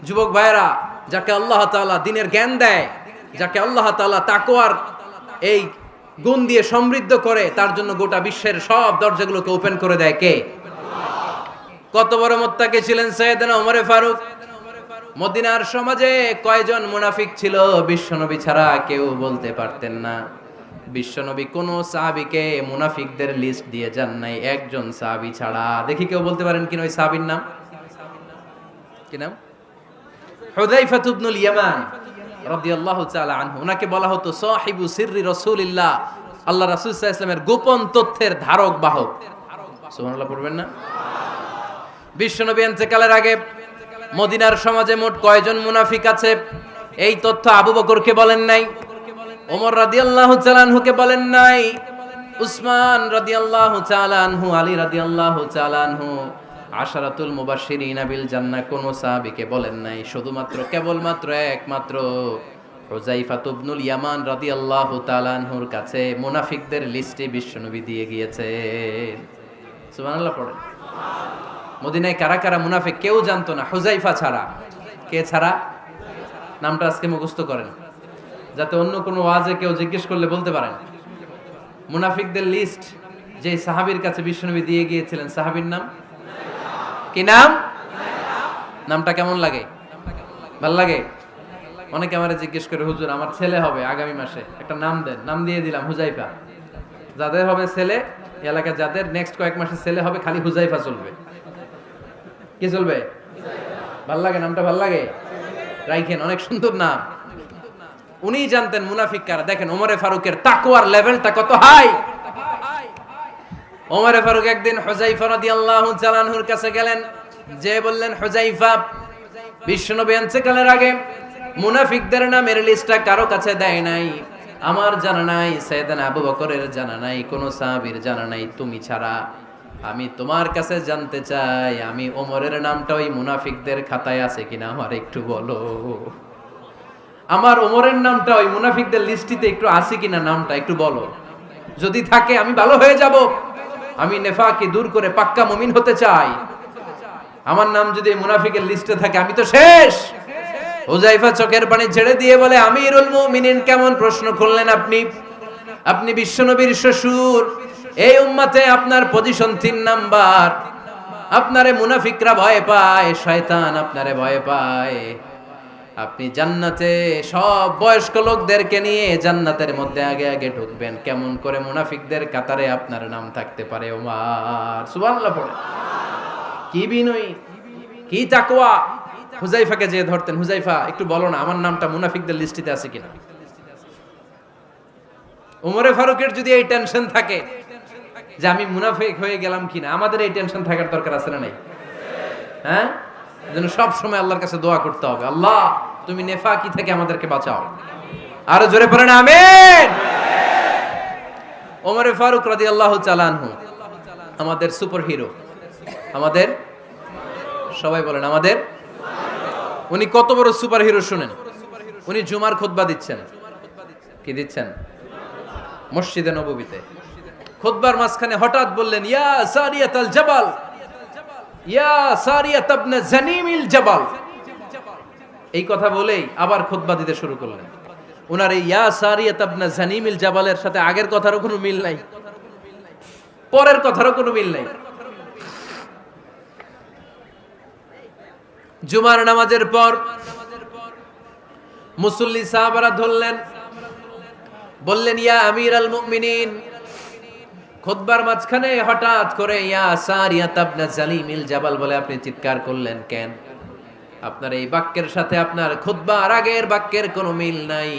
যুবক ভাইরা, যাকে আল্লাহ তাআলা দ্বীনের জ্ঞান দেয়, যাকে আল্লাহ তাআলা তাকওয়ার এই গুণ দিয়ে সমৃদ্ধ করে, তার জন্য গোটা বিশ্বের সব দরজাগুলোকে ওপেন করে দেয় কে? কত বড় মুত্তাকি ছিলেন সাইয়েদনা ওমরে ফারুক। মদিনার সমাজে কয়জন মুনাফিক ছিল বিশ্বনবী ছাড়া কেউ বলতে পারতেন না। বিশ্বনবী কোন সাহাবীকে মুনাফিকদের লিস্ট দিয়ে যান নাই, একজন সাহাবী ছাড়া। দেখি কেউ বলতে পারেন কিনা ওই সাহাবীর নাম? কি নাম? হুযায়ফা ইবনুল ইয়ামান রাদিয়াল্লাহু তাআলা আনহু। ওনাকে বলা হতো সাহিবু সিররি রাসূলিল্লাহ, আল্লাহ রাসূল সাল্লাল্লাহু আলাইহি ওয়াসাল্লামের গোপন তথ্যের ধারক বাহক। সুবহানাল্লাহ পড়বেন না? বিশ্বনবী ইন্তেকালের আগে মদিনার সমাজে মোট কয়জন মুনাফিক আছে, এই তথ্য আবু বকরকে বলেন নাই, ওমর রাদিয়াল্লাহু তাআলা আনহুকে বলেন নাই, উসমান রাদিয়াল্লাহু তাআলা আনহু, আলী রাদিয়াল্লাহু তাআলা আনহু, আশারাতুল মুবাশশিরিনা বিল জান্নাহ কোন সাহাবীকে বলেন নাই। শুধুমাত্র কেবলমাত্র একমাত্র হুযায়ফা ইবনুল ইয়ামান রাদিয়াল্লাহু তাআলা আনহুর কাছে মুনাফিকদের লিস্টে বিশ্বনবী দিয়ে গিয়েছেন। সুবহানাল্লাহ পড়েন। মদিনায় কারা কারা মুনাফিক কেউ জানতো না হুযায়ফা ছাড়া। কে ছাড়া? নামটা আজকে মুখস্থ করেন, যাতে অন্য কোনো ওয়াজে কেউ জিজ্ঞেস করলে বলতে পারেন। মুনাফিকদের লিস্ট যে সাহাবীর কাছে বিশ্বনবী দিয়ে গিয়েছিলেন, সাহাবীর নাম কি? নাম? নামটা কেমন লাগে? ভাল লাগে? অনেকে আমারে জিজ্ঞেস করে, হুজুর আমার ছেলে হবে আগামী মাসে, একটা নাম দেন। নাম দিয়ে দিলাম হুযায়ফা। যাদের হবে ছেলে, এলাকায় যাদের নেক্সট কয়েক মাসে ছেলে হবে, খালি হুযায়ফা চলবে। কি চলবে? ভাল লাগে? নামটা ভাল লাগে? রাইখেন, অনেক সুন্দর নাম। উনি জানতেন মুনাফিক কারা। দেখেন ওমরে ফারুকের তাকওয়ার লেভেলটা কত হাই। ওমরে ফারুক একদিন হুযায়ফা রাদিয়াল্লাহু তাআলা আনহুর কাছে গেলেন, যে বললেন, হুযায়ফা, বিশ্বনবী ইন্তেকালের আগে মুনাফিকদের নামের লিস্টটা কারো কাছে দেয় নাই, আমার জানা নাই, সাইয়েদনা আবু বকরের জানা নাই, কোন সাহাবীর জানা নাই, তুমি ছাড়া। আমি তোমার কাছে জানতে চাই, আমি ওমরের নামটা ওই মুনাফিকদের খাতায় আছে কিনা আমার একটু বলো। আমার ওমরের নামটা ওই মুনাফিকদের লিস্টিতে একটু আছে কিনা, নামটা একটু বলো। যদি থাকে আমি ভালো হয়ে যাব, আমি নেফাকি দূর করে পাক্কা মুমিন হতে চাই। আমার নাম যদি মুনাফিকের লিস্টে থাকে আমি তো শেষ। হুযায়ফা চোখের পানি ছেড়ে দিয়ে বলে, আমিরুল মুমিনিন, কেমন প্রশ্ন করলেন আপনি? আপনি বিশ্বনবীর শ্বশুর, এই উম্মতে আপনার পজিশন 3 নাম্বার। আপনারে মুনাফিকরা ভয় পায়, শয়তান আপনারে ভয় পায়। আপনি জান্নাতে সব বয়স্ক লোকদেরকে নিয়ে জান্নাতের মধ্যে আগে আগে ঢুকবেন, কেমন করে মুনাফিকদের কাতারে আপনার নাম থাকতে পারে? ওমর সুবহানাল্লাহ পড়ে। কি বিনয়ী, কি তাকওয়া! হুযায়ফাকে যে ধরতেন, হুযায়ফা একটু বলো না আমার নামটা মুনাফিকদের লিস্টিতে আছে কিনা। ওমরে ফারুকের যদি এই টেনশন থাকে যে আমি মুনাফিক হয়ে গেলাম কিনা, আমাদের এই টেনশন থাকার দরকার আছে না নাই? হ্যাঁ, যেন সব সময় আল্লাহর কাছে দোয়া করতে হবে, আল্লাহ তুমি নেফাকি থেকে আমাদেরকে বাঁচাও। আরো জোরে পড়েন আমিন। ওমরে ফারুক রাদিয়াল্লাহু তাআলা আনহু আমাদের সুপার হিরো, আমাদের সবাই বলেন আমাদের। উনি কত বড় সুপার হিরো শুনেন। উনি জুমার খুতবা দিচ্ছেন। কি দিচ্ছেন? মসজিদে নববীতে খুতবার মাঝখানে হঠাৎ বললেন, ইয়া সারিয়াতাল জাবাল, ইয়া সারিয়াত ইবনে জানিমিল জাবাল। এই কথা বলেই আবার খুতবা দিতে শুরু করলেন। ওনার এই ইয়া সারিয়াত ইবনে জানিমিল জাবালের সাথে আগের কথারও কোনো মিল নাই, পরের কথারও কোনো মিল নাই। জুমার নামাজের পর মুসল্লি সাহাবারা ধরলেন, বললেন, ইয়া আমিরাল মুমিনিন। খুতবার মাঝখানে হঠাৎ করে ইয়া সারিয়াত ইবনে জালিমিল জাবাল বলে আপনি চিৎকার করলেন কেন? আপনার এই বাক্যের সাথে আপনার খুতবার আগের বাক্যের কোনো মিল নাই,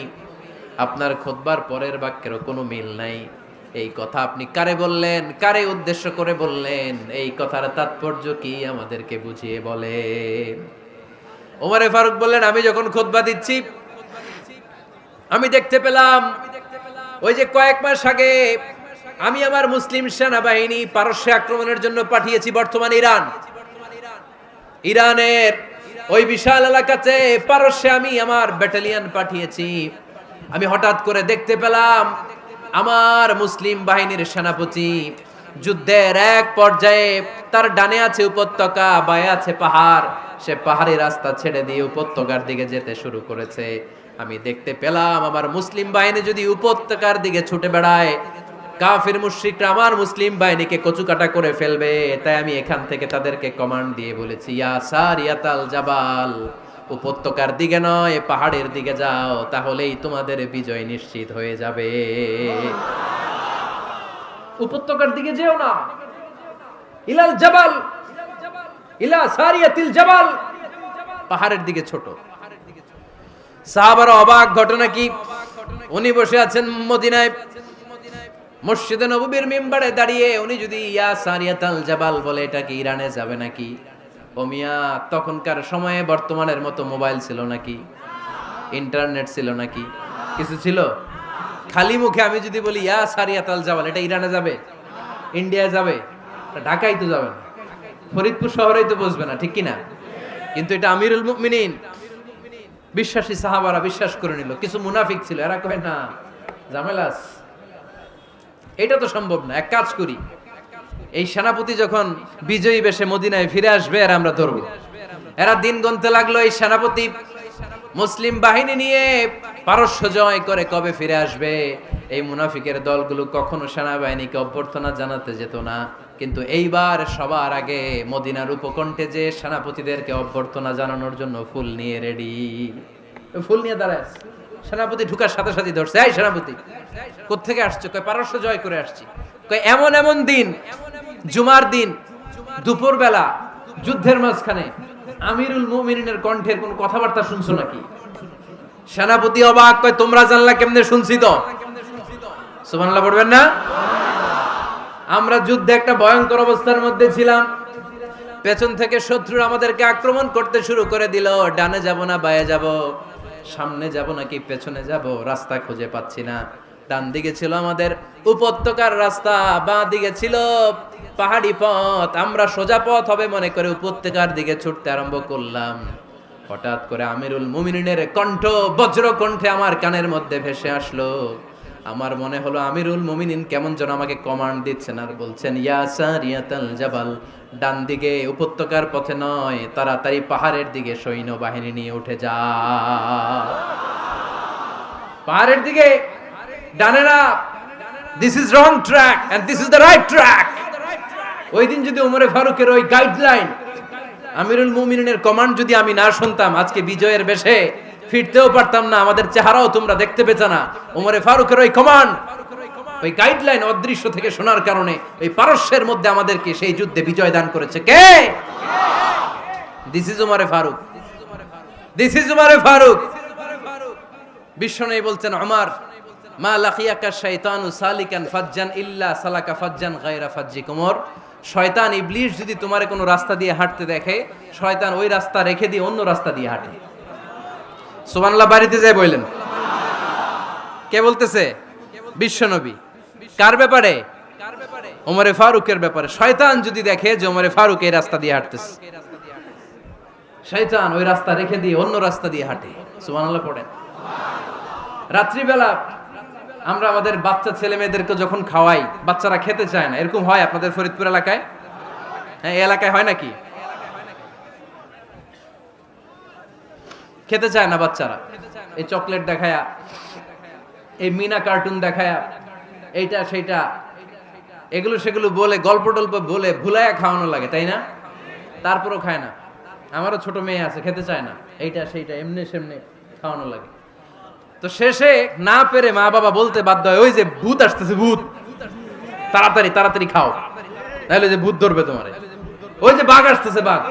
আপনার খুতবার পরের বাক্যেরও কোনো মিল নাই। এই কথা আপনি কারে বললেন, কারে উদ্দেশ্য করে বললেন? এই কথার তাৎপর্য কি আমাদেরকে বুঝিয়ে বলেন। ওমরে ফারুক বললেন, আমি যখন খুতবা দিচ্ছি আমি দেখতে পেলাম ওই যে কয়েক মাস আগে আমি আমার মুসলিম সেনাবাহিনী পারস্যে আক্রমণের জন্য পাঠিয়েছি, বর্তমান ইরান, ইরানের ওই বিশাল এলাকাতে পারস্যে আমি আমার ব্যাটালিয়ন পাঠিয়েছি। আমি হঠাৎ করে দেখতে পেলাম আমার মুসলিম বাহিনীর সেনাপতি যুদ্ধের এক পর্যায়ে তার ডানে আছে উপত্যকা, বায়ে আছে পাহাড়, সে পাহাড়ি রাস্তা ছেড়ে দিয়ে উপত্যকার দিকে যেতে শুরু করেছে। আমি দেখতে পেলাম আমার মুসলিম বাহিনী যদি উপত্যকার দিকে ছুটে বেড়ায়, কাফির মুশরিকরা আমার মুসলিম বাহিনীকে কচুকাটা করে ফেলবে। তাই আমি এখান থেকে তাদেরকে কমান্ড দিয়ে বলেছি, ইয়া সারিয়াতাল জাবাল, উপত্যকার দিকে নয় পাহাড়ের দিকে যাও, তাহলেই তোমাদের বিজয় নিশ্চিত হয়ে যাবে। উপত্যকার দিকে যেও না, ইলাল জাবাল, ইলা সারিয়াতিল জাবাল, পাহাড়ের দিকে ছোট। সাহাবারা অবাক, ঘটনা কি? উনি বসে আছেন মদিনায় মসজিদে নববীর মিম্বারে দাঁড়িয়ে, উনি যদি ইয়া সারিয়াতাল জাবাল বলে, এটা কি ইরানে যাবে নাকি? ও মিয়া, তখনকার সময়ে বর্তমানের মতো মোবাইল ছিল নাকি? ইন্টারনেট ছিল নাকি? কিছু ছিল? খালি মুখে আমি যদি বলি ইয়া সারিয়াতাল জাবাল, এটা ইরানে যাবে, ইন্ডিয়া যাবে, ঢাকাই তো যাবে না, ফরিদপুর শহরেই তো বসবে না, ঠিক কিনা? কিন্তু এটা আমিরুল মুমিনিন, বিশ্বাসী সাহাবারা বিশ্বাস করে নিল। কিছু মুনাফিক ছিল, এরা কয় না ঝামেলাস, এটা তো সম্ভব না। এক কাজ করি, এই সেনাপতি যখন বিজয়ী বেশে মদিনায় ফিরে আসবে আর আমরা ধরবো। এরা দিন গুনতে লাগলো, এই সেনাপতি মুসলিম বাহিনী নিয়ে পারস্য জয় করে কবে ফিরে আসবে। এই মুনাফিকের দলগুলো কখনো সেনাবাহিনীকে অভ্যর্থনা জানাতে যেত না, কিন্তু এইবার সবার আগে মদিনার উপকণ্ঠে যে সেনাপতিদেরকে অভ্যর্থনা জানানোর জন্য ফুল নিয়ে রেডি, ফুল নিয়ে দাঁড়ায়। সেনাপতি ঢুকার সাথে সাথে ধরছে, এই সেনাপতি কোত্থেকে আসছো? কয় পারস্য জয় করে আসছি। কয় এমন এমন দিন, জুমার দিন দুপুর বেলা যুদ্ধের মাঝখানে আমিরুল মুমিনিনের কণ্ঠের কোন কথাবার্তা শুনছো নাকি? সেনাপতি অবাক, কয় তোমরা জানলা কেমনে? শুনছি তো। সুবহানাল্লাহ পড়বেন না? আমরা যুদ্ধে একটা ভয়ঙ্কর অবস্থার মধ্যে ছিলাম, পেছন থেকে শত্রু আমাদেরকে আক্রমণ করতে শুরু করে দিল। ডানে যাব না বায়ে যাব, সামনে যাব নাকি পেছনে যাব, রাস্তা খুঁজে পাচ্ছি না। ডান দিকে ছিল আমাদের উপত্যকার রাস্তা, বাঁ দিকে ছিল পাহাড়ি পথ। আমরা সোজা পথ হবে মনে করে উপত্যকার দিকে ছুটতে আরম্ভ করলাম। হঠাৎ করে আমিরুল মুমিনিনের কণ্ঠ বজ্র কণ্ঠে আমার কানের মধ্যে ভেসে আসলো, আমার মনে হলো আমিরুল মুমিনিন কেমন যেন আমাকে কমান্ড দিচ্ছেন আর বলছেন, ইয়া সারিয়াতাল জাবাল, ডান দিকে উপত্যকার পথে নয়, তাড়াতাড়ি পাহাড়ের দিকে সৈন্যবাহিনী নিয়ে উঠে যা। পাহাড়ের দিকে, ডানে না। This is wrong track and this is the right track. ওই দিন যদি ওমরে ফারুকের ওই গাইডলাইন, আমিরুল মুমিনিনের কমান্ড যদি আমি না শুনতাম, আজকে বিজয়ের বেশে ফিরতেও পারতাম না, আমাদের চেহারাও তোমরা দেখতে পেতে না। ওমরে ফারুকের ওই কমান্ড, ওই গাইডলাইন অদৃশ্য থেকে শোনার কারণে ওই পারস্যের মধ্যে আমাদেরকে সেই যুদ্ধে বিজয় দান করেছে কে? দিস ইজ ওমরে ফারুক, দিস ইজ ওমরে ফারুক। বিশ্বনবী বলছেন, ওমর, মা লাকিয়াকা শাইতানু সালিকান ফাজ্জান ইল্লা সালাকা ফাজ্জান গায়রা ফাজ্জিক। ওমর, শয়তান ইবলিস যদি তোমার কোনো রাস্তা দিয়ে হাঁটতে দেখে, শয়তান ওই রাস্তা রেখে দিয়ে অন্য রাস্তা দিয়ে হাঁটে। সুবহানাল্লাহ বাড়িতে যায় বললেন। কে বলতেছে? বিশ্বনবী। কার ব্যাপারে? ওমরে ফারুকের ব্যাপারে। শয়তান যদি দেখে যে ওমরে ফারুক এই রাস্তা দিয়ে হাঁটতেছে, শয়তান ওই রাস্তা রেখে দিয়ে অন্য রাস্তা দিয়ে হাঁটে। সুবহানাল্লাহ পড়েন। রাত্রিবেলা আমরা আমাদের বাচ্চা ছেলে মেয়েদেরকে যখন খাওয়াই, বাচ্চারা খেতে চায় না, এরকম হয় আপনাদের ফরিদপুর এলাকায়? হ্যাঁ, এই এলাকায় হয় নাকি? খেতে চায় না বাচ্চারা, এই চকলেট দেখায়া, এই মিনা কার্টুন দেখায়া, এইটা সেইটা, এগুলো সেগুলো বলে, গল্প টল্প বলে ভুলায়া খাওয়ানো লাগে, তাই না? তারপরও খায় না। আমারও ছোট মেয়ে আছে, খেতে চায় না, এইটা সেইটা এমনি সেমনি খাওয়ানো লাগে। তো শেষে না পেরে মা বাবা বলতে বাধ্য হয়, ওই যে ভূত আসতেছে, ভূত, তাড়াতাড়ি তাড়াতাড়ি খাও, নাহলে যে ভূত ধরবে তোমারে। ওই যে বাঘ আসতেছে, বাঘ,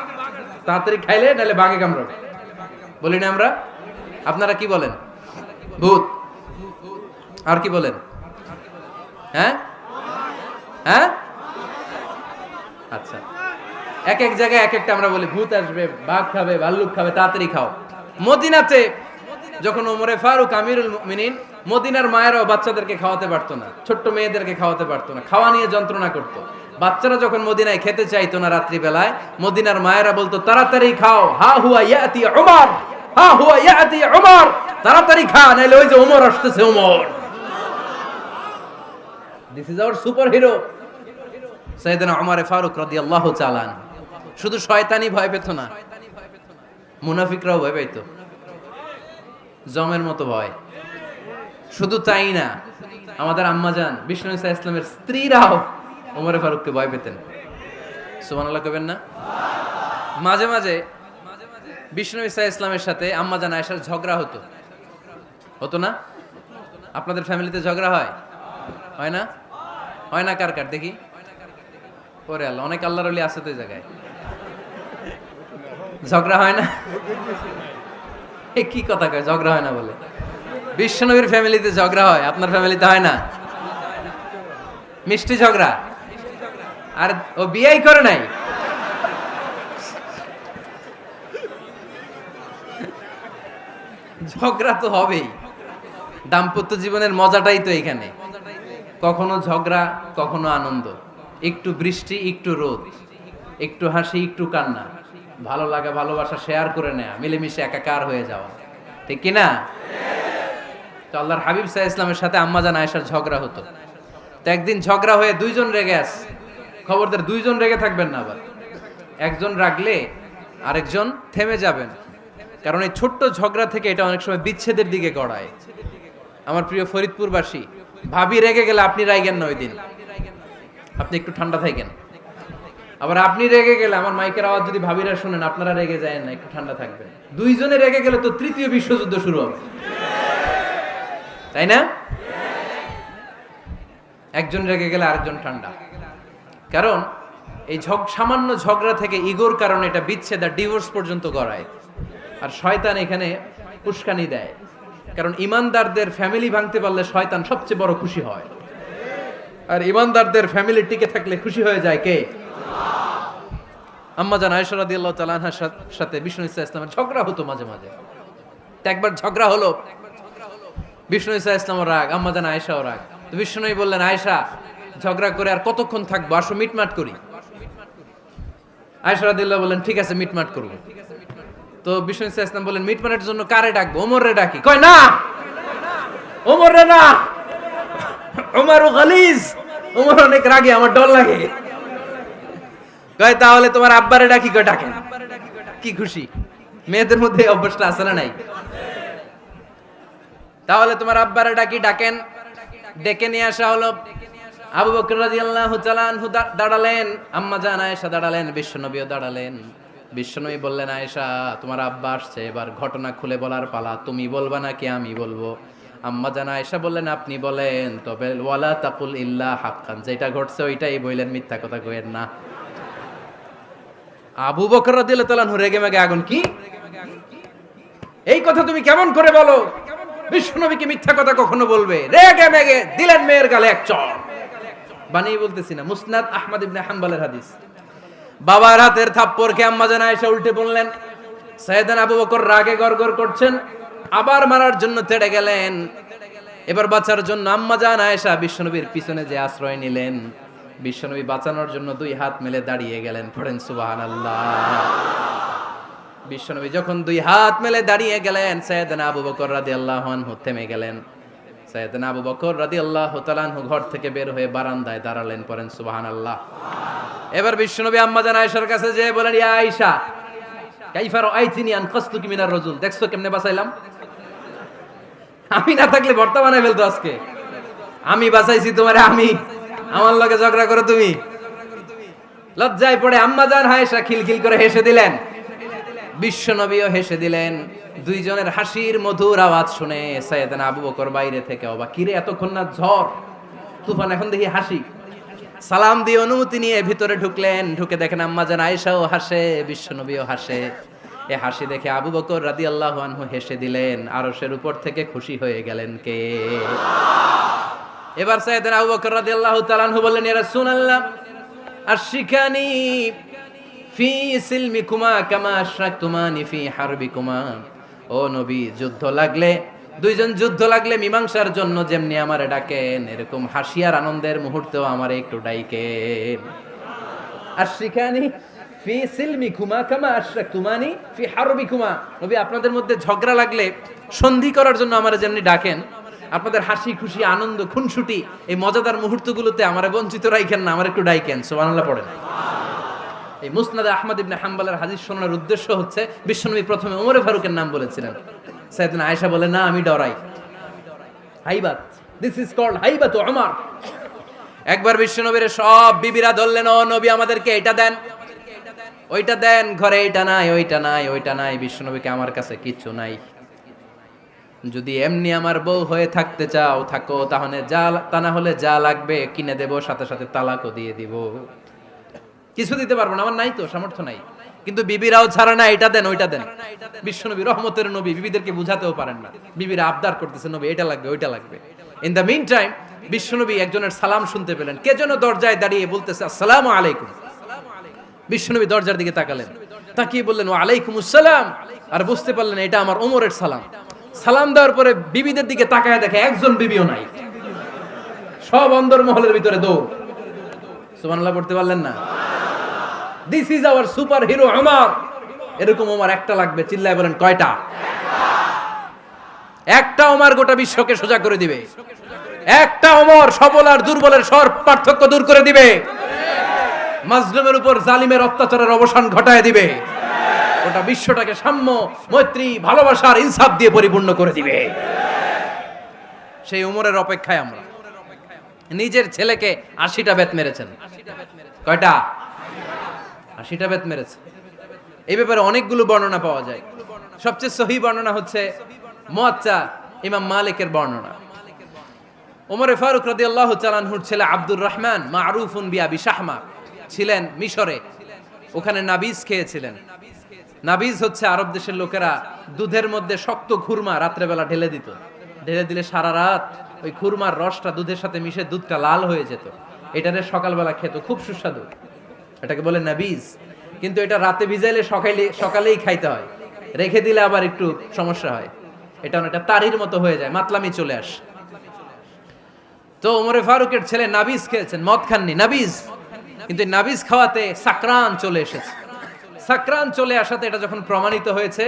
তাড়াতাড়ি খাইলে নাহলে বাঘে কামড়াবে। বলি না আমরা? আপনারা কি বলেন? ভূত। আর কি বলেন? হ্যাঁ হ্যাঁ, আচ্ছা, এক এক জায়গায় এক একটা আমরা বলি, ভূত আসবে, বাঘ খাবে, ভাল্লুক খাবে, তাড়াতাড়ি খাও। মদিনাতে যখন ওমরে ফারুক আমিরুল মুমিনিন, মদিনার মায়েরাও বাচ্চাদেরকে খাওয়াতে পারতো না, ছোট্ট মেয়েদেরকে খাওয়াতে পারতো না, খাওয়া নিয়ে যন্ত্রণা করতো। বাচ্চারা যখন মদিনায় খেতে চাইতো না রাত্রি বেলায়, মদিনার মায়েরা বলতো, তাড়াতাড়ি খাও, হা হুয়া ইয়াতি উমর, হা হুয়া ইয়াতি উমর, তাড়াতাড়ি খা, নাইলে ওই যে ওমর আসতেছে, Omar. This is our super hero সাইয়েদনা ওমর ফারুক রাদিয়াল্লাহু তাআলা। শুধু শয়তানি ভয় পেত না, মুনাফিকরাও ভয় পাইতো, জমের মতো ভয়। শুধু তাই না, আমাদের আম্মাজান বিষ্ণু ইসা ইসলামের স্ত্রীরাও ওমরে ফারুককে ভয় পেতেন। সুবহানাল্লাহ কইবেন না? মাঝে মাঝে বিষ্ণু ইসা ইসলামের সাথে আম্মাজান আয়েশার ঝগড়া হতো, হতো না? আপনাদের ফ্যামিলিতে ঝগড়া হয়? হয় না? হয় না? কার কার দেখি? ওরে আল্লাহ, অনেক আল্লাহর ওলি আছে তো এই জায়গায়। ঝগড়া হয় না? কি কথা কয়, ঝগড়া হয় না বলে? বিশ্বনবীর ফ্যামিলিতে ঝগড়া হয়, আপনার ফ্যামিলিতে হয় না? মিষ্টি ঝগড়া। আর ও বিয়েই করে নাই। ঝগড়া তো হবেই, দাম্পত্য জীবনের মজাটাই তো এখানে। কখনো ঝগড়া, কখনো আনন্দ, একটু বৃষ্টি, একটু রোদ, একটু হাসি, একটু কান্না, ভালো লাগা, ভালোবাসা শেয়ার করে নেয়া, মিলেমিশে একাকার হয়ে যাওয়া, ঠিক কিনা? তো আল্লাহর হাবিব সাল্লাল্লাহু আলাইহি ওয়াসাল্লামের সাথে আম্মাজান আয়েশার ঝগড়া হতো। তো একদিন ঝগড়া হয়ে দুইজন রেগে আছে। খবরদার, দুইজন রেগে থাকবেন না আবার। একজন রাগলে আরেকজন থেমে যাবেন, কারণ এই ছোট্ট ঝগড়া থেকে এটা অনেক সময় বিচ্ছেদের দিকে গড়ায়। আমার প্রিয় ফরিদপুরবাসী, ভাবি রেগে গেলে আপনি রাইগেন না, ওই দিন আপনি একটু ঠান্ডা থাকেন। আবার আপনি রেগে গেলে, আমার মাইকের আওয়াজ যদি ভাবিরা শুনেন, আপনারা রেগে যায় না, একটু ঠান্ডা থাকবেন। দুইজনে রেগে গেলে তো তৃতীয় বিশ্বযুদ্ধ শুরু হবে, তাই না? একজন রেগে গেলে আরেকজন ঠান্ডা। কারণ এই সামান্য ঝগড়া থেকে ইগোর কারণে এটা বিচ্ছেদ আর ডিভোর্স পর্যন্ত গড়ায়। আর শয়তান এখানে উস্কানি দেয়, কারণ ইমানদারদের ফ্যামিলি ভাঙতে পারলে শয়তান সবচেয়ে বড় খুশি হয়। আর ইমানদারদের ফ্যামিলি টিকে থাকলে খুশি হয়ে যায় কে? আম্মাজান আয়েশা রাদিয়াল্লাহু তাআলা আনহার সাথে বিষ্ণু ইসা ইসলামের ঝগড়া হতো মাঝে মাঝে। একবার ঝগড়া হলো, বিষ্ণু ইসা ইসলামের রাগ, আম্মাজান আয়েশাও রাগ। তো বিষ্ণুই বললেন, আয়েশা, ঝগড়া করে আর কতক্ষণ থাকবো, আসো মিটমাট করি। আয়েশা রাদিয়াল্লাহু বললেন, ঠিক আছে, মিটমাট করব। তো বিষ্ণু ইসা ইসলাম বললেন, মিটমাটের জন্য কারে ডাকবো? ওমর রে ডাকি। কয় না, ওমর রে না, উমরু গালিজ, উমর অনেক রাগে, আমার ডর লাগে। কয় তাহলে তোমার আব্বারে ডাকি, কয় ডাকেন। কি খুশি, মেয়েদের মধ্যে এই অভ্যাসটা আছে না নাই? তাহলে তোমার আব্বারে ডাকি, ডাকেন। ডেকে নিয়ে আসা হলো। আবু বকর রাদিয়াল্লাহু তাআলা আনহু দাঁড়ালেন, আম্মা জান আয়েশা দাঁড়ালেন, বিশ্বনবীও দাঁড়ালেন। বিশ্বনবী বললেন, আয়েশা তোমার আব্বা আসছে, এবার ঘটনা খুলে বলার পালা, তুমি বলবা নাকি আমি বলবো? আম্মা জান আয়েশা বললেন, আপনি বলেন, তবে ওয়ালা তাকুল ইল্লা হাক্কান, যেটা ঘটছে ওইটাই বললেন, মিথ্যা কথা কইেন না। আবু বকর রাদিয়াল্লাহু তাআলা আনহু রেগে মেগে আগুন, কি এই কথা তুমি কেমন করে বলো? বিশ্বনবীকে মিথ্যা কথা কখনো বলবে? রেগে মেগে দিলেন মেয়ের গালে এক চড়। বানিয়ে বলতেছি না, মুসনাদ আহমদ ইবনে হাম্বলের হাদিস। বাবার হাতের থাপ্পড়কে আম্মা জান আয়েশা উল্টে বললেন। সাইয়েদনা আবু বকর রাগে গড়গড় করছেন, আবার মারার জন্য তেড়ে গেলেন। এবার বাঁচার জন্য আম্মা জান আয়েশা বিশ্বনবীর পিছনে যে আশ্রয় নিলেন, বিশ্বনবী বাঁচানোর জন্য দুই হাত মেলে দাঁড়িয়ে গেলেন। পড়েন সুবহানাল্লাহ। বিশ্বনবী যখন দুই হাত মেলে দাঁড়িয়ে গেলেন, সাইয়েদনা আবু বকর রাদিয়াল্লাহু আনহু থেমে গেলেন। সাইয়েদনা আবু বকর রাদিয়াল্লাহু তাআলা আনহু ঘর থেকে বের হয়ে বারান্দায় দাঁড়ালেন। পড়েন সুবহানাল্লাহ। এবার বিশ্বনবী আম্মা জান আয়েশার কাছে যেয়ে বলেন, ইয়া আয়েশা কাইফা রাআইতিনি আনকাসতুকি মিনার রাজুল, দেখছো কেমনে বাঁচাইলাম? আমি না থাকলে ভর্তা বানাই ফেলতো আজকে। আমি বাঁচাইছি তোমারে, আমি, আমার লগে ঝগড়া করো তুমি। লজ্জায় পড়ে আম্মা জান আয়েশা খিলখিল করে হেসে দিলেন, বিশ্বনবীও হেসে দিলেন। দুইজনের হাসির মধুর আওয়াজ শুনে সাইয়েদনা আবু বকর বাইরে থেকে অবাক, কিরে এতক্ষণ না ঝড় তুফান, এখন দেখি হাসি। সালাম দিয়ে অনুমতি নিয়ে ভিতরে ঢুকলেন। ঢুকে দেখেন আম্মা জান আয়েশাও হাসে, বিশ্বনবীও হাসে। এ হাসি দেখে আবু বকর রাদিয়াল্লাহু আনহু হেসে দিলেন। আরশের উপর থেকে খুশি হয়ে গেলেন কে? এবার সাইয়েদনা আবু বকর রাদিয়াল্লাহু তাআলা আনহু বললেন, ইয়া রাসূলুল্লাহ আশরিকানি ফি সিলমিকুমা কামা আশরাকতুমানি ফি হারবিকুমা। ও নবী, যুদ্ধ লাগলে, দুইজন যুদ্ধ লাগলে মীমাংসার জন্য যেমনি আমারে ডাকেন, এরকম হাসি আর আনন্দের মুহূর্তেও আমারে একটু ডাইকেন। আশরিকানি ফি সিলমিকুমা কামা আশরাকতুমানি ফি হারবিকুমা। নবী, আপনাদের মধ্যে ঝগড়া লাগলে সন্ধি করার জন্য আমারে যেমনি ডাকেন, আপনাদের হাসি খুশি আনন্দ খুনসুটি এই মজাদার মুহূর্তগুলোতে আমারে বঞ্চিত রাখেন না, আমার একটু ডাইকেন। সুবহানাল্লাহ পড়েন। এই মুসনাদ আহমদ ইবনে হাম্বলের হাদিস শোনার উদ্দেশ্য হচ্ছে, বিশ্বনবী প্রথমে ওমর ফারুকের নাম বলেছিলেন। সাইয়েদনা আয়েশা বলে, না আমি ডরাই। হাইবাত, দিস ইজ কল্ড হাইবাত ওমর। একবার বিশ্বনবীর সব বিবিরা ধরলেন, ও নবী আমাদেরকে এটা দেন, ওইটা দেন, ঘরে এটা নাই, ওইটা নাই, ওইটা নাই। বিশ্বনবীকে, আমার কাছে কিচ্ছু নাই, যদি এমনি আমার বউ হয়ে থাকতে চাও থাকো, তাহলে যা, তা না হলে যা লাগবে কিনে দেব, সাথে সাথে তালাকও দিয়ে দিব। কিছু দিতে পারবো না, আমার নাই তো, সামর্থ্য নাই। কিন্তু বিবিরাও ছাড়া না, এটা দেন ওইটা দেন। বিশ্বনবী রহমতের নবী, বিবিদেরকে বুঝাতেও পারেন না। বিবিরা আবদার করতেছে, নবী এটা লাগবে, ওইটা লাগবে। ইন দ্য মিন টাইম বিশ্বনবী একজনের সালাম শুনতে পেলেন। কে যেন দরজায় দাঁড়িয়ে বলতেছে, আসসালামু আলাইকুম। বিশ্বনবী দরজার দিকে তাকালেন, তাকিয়ে বললেন, ওয়া আলাইকুমুস সালাম। আর বুঝতে পারলেন এটা আমার ওমরের সালাম। সালাম দেওয়ার পরে বিবিদের দিকে তাকায় দেখে একজন বিবিও নাই, সব অন্দরমহলের ভিতরে দৌড়। সুবহানাল্লাহ পড়তে পারলেন না? This is our super hero Omar. এরকম ওমর একটা লাগবে, চিল্লায় বলেন কয়টা? একটা ওমর গোটা বিশ্বকে সোজা করে দিবে। একটা ওমর সবল আর দুর্বলের সব পার্থক্য দূর করে দিবে। মাজলুমের উপর জালিমের অত্যাচারের অবসান ঘটায় দিবে। গোটা বিশ্বটাকে সাম্য, মৈত্রী, ভালোবাসার ইনসাফ দিয়ে পরিপূর্ণ করে দিবে। সেই ওমরের অপেক্ষায় আমরা। নিজের ছেলেকে 80টা বেত মেরেছেন। কয়টা? 80টা বেত মেরেছে। এই ব্যাপারে অনেকগুলো বর্ণনা পাওয়া যায়। সবচেয়ে সহিহ বর্ণনা হচ্ছে মুয়াত্তা ইমাম মালিকের বর্ণনা। ওমর ফারুক রাদিয়াল্লাহু তাআলা আনহুর ছেলে আব্দুর রহমান মারুফুন বিআবি শাহমা ছিলেন মিশরে। ওখানে নাবিজ খেয়েছিলেন। নাবিজ হচ্ছে আরব দেশের লোকেরা দুধের মধ্যে শক্ত খুরমা রাত্রেবেলা ঢেলে দিত। ঢেলে দিলে সারা রাত ওই খুরমার রসটা দুধের সাথে মিশে দুধটা লাল হয়ে যেত। এটারে সকালবেলা খেত, খুব সুস্বাদু। এটাকে বলে নাবিজ। কিন্তু এটা রাতে ভিজাইলে সকালেই খাইতে হয়, রেখে দিলে আবার একটু সমস্যা হয়। এটা অনেকটা তারির মতো হয়ে যায়, মাতলামি চলে আসে। তো ওমরে ফারুকের ছেলে নাবিজ খেয়েছেন, মদ খাননি, নাবিজ। কিন্তু নাবিজ খাওয়াতে সাকরান চলে এসেছে। সাকরান চলে আসাতে এটা যখন প্রমাণিত হয়েছে,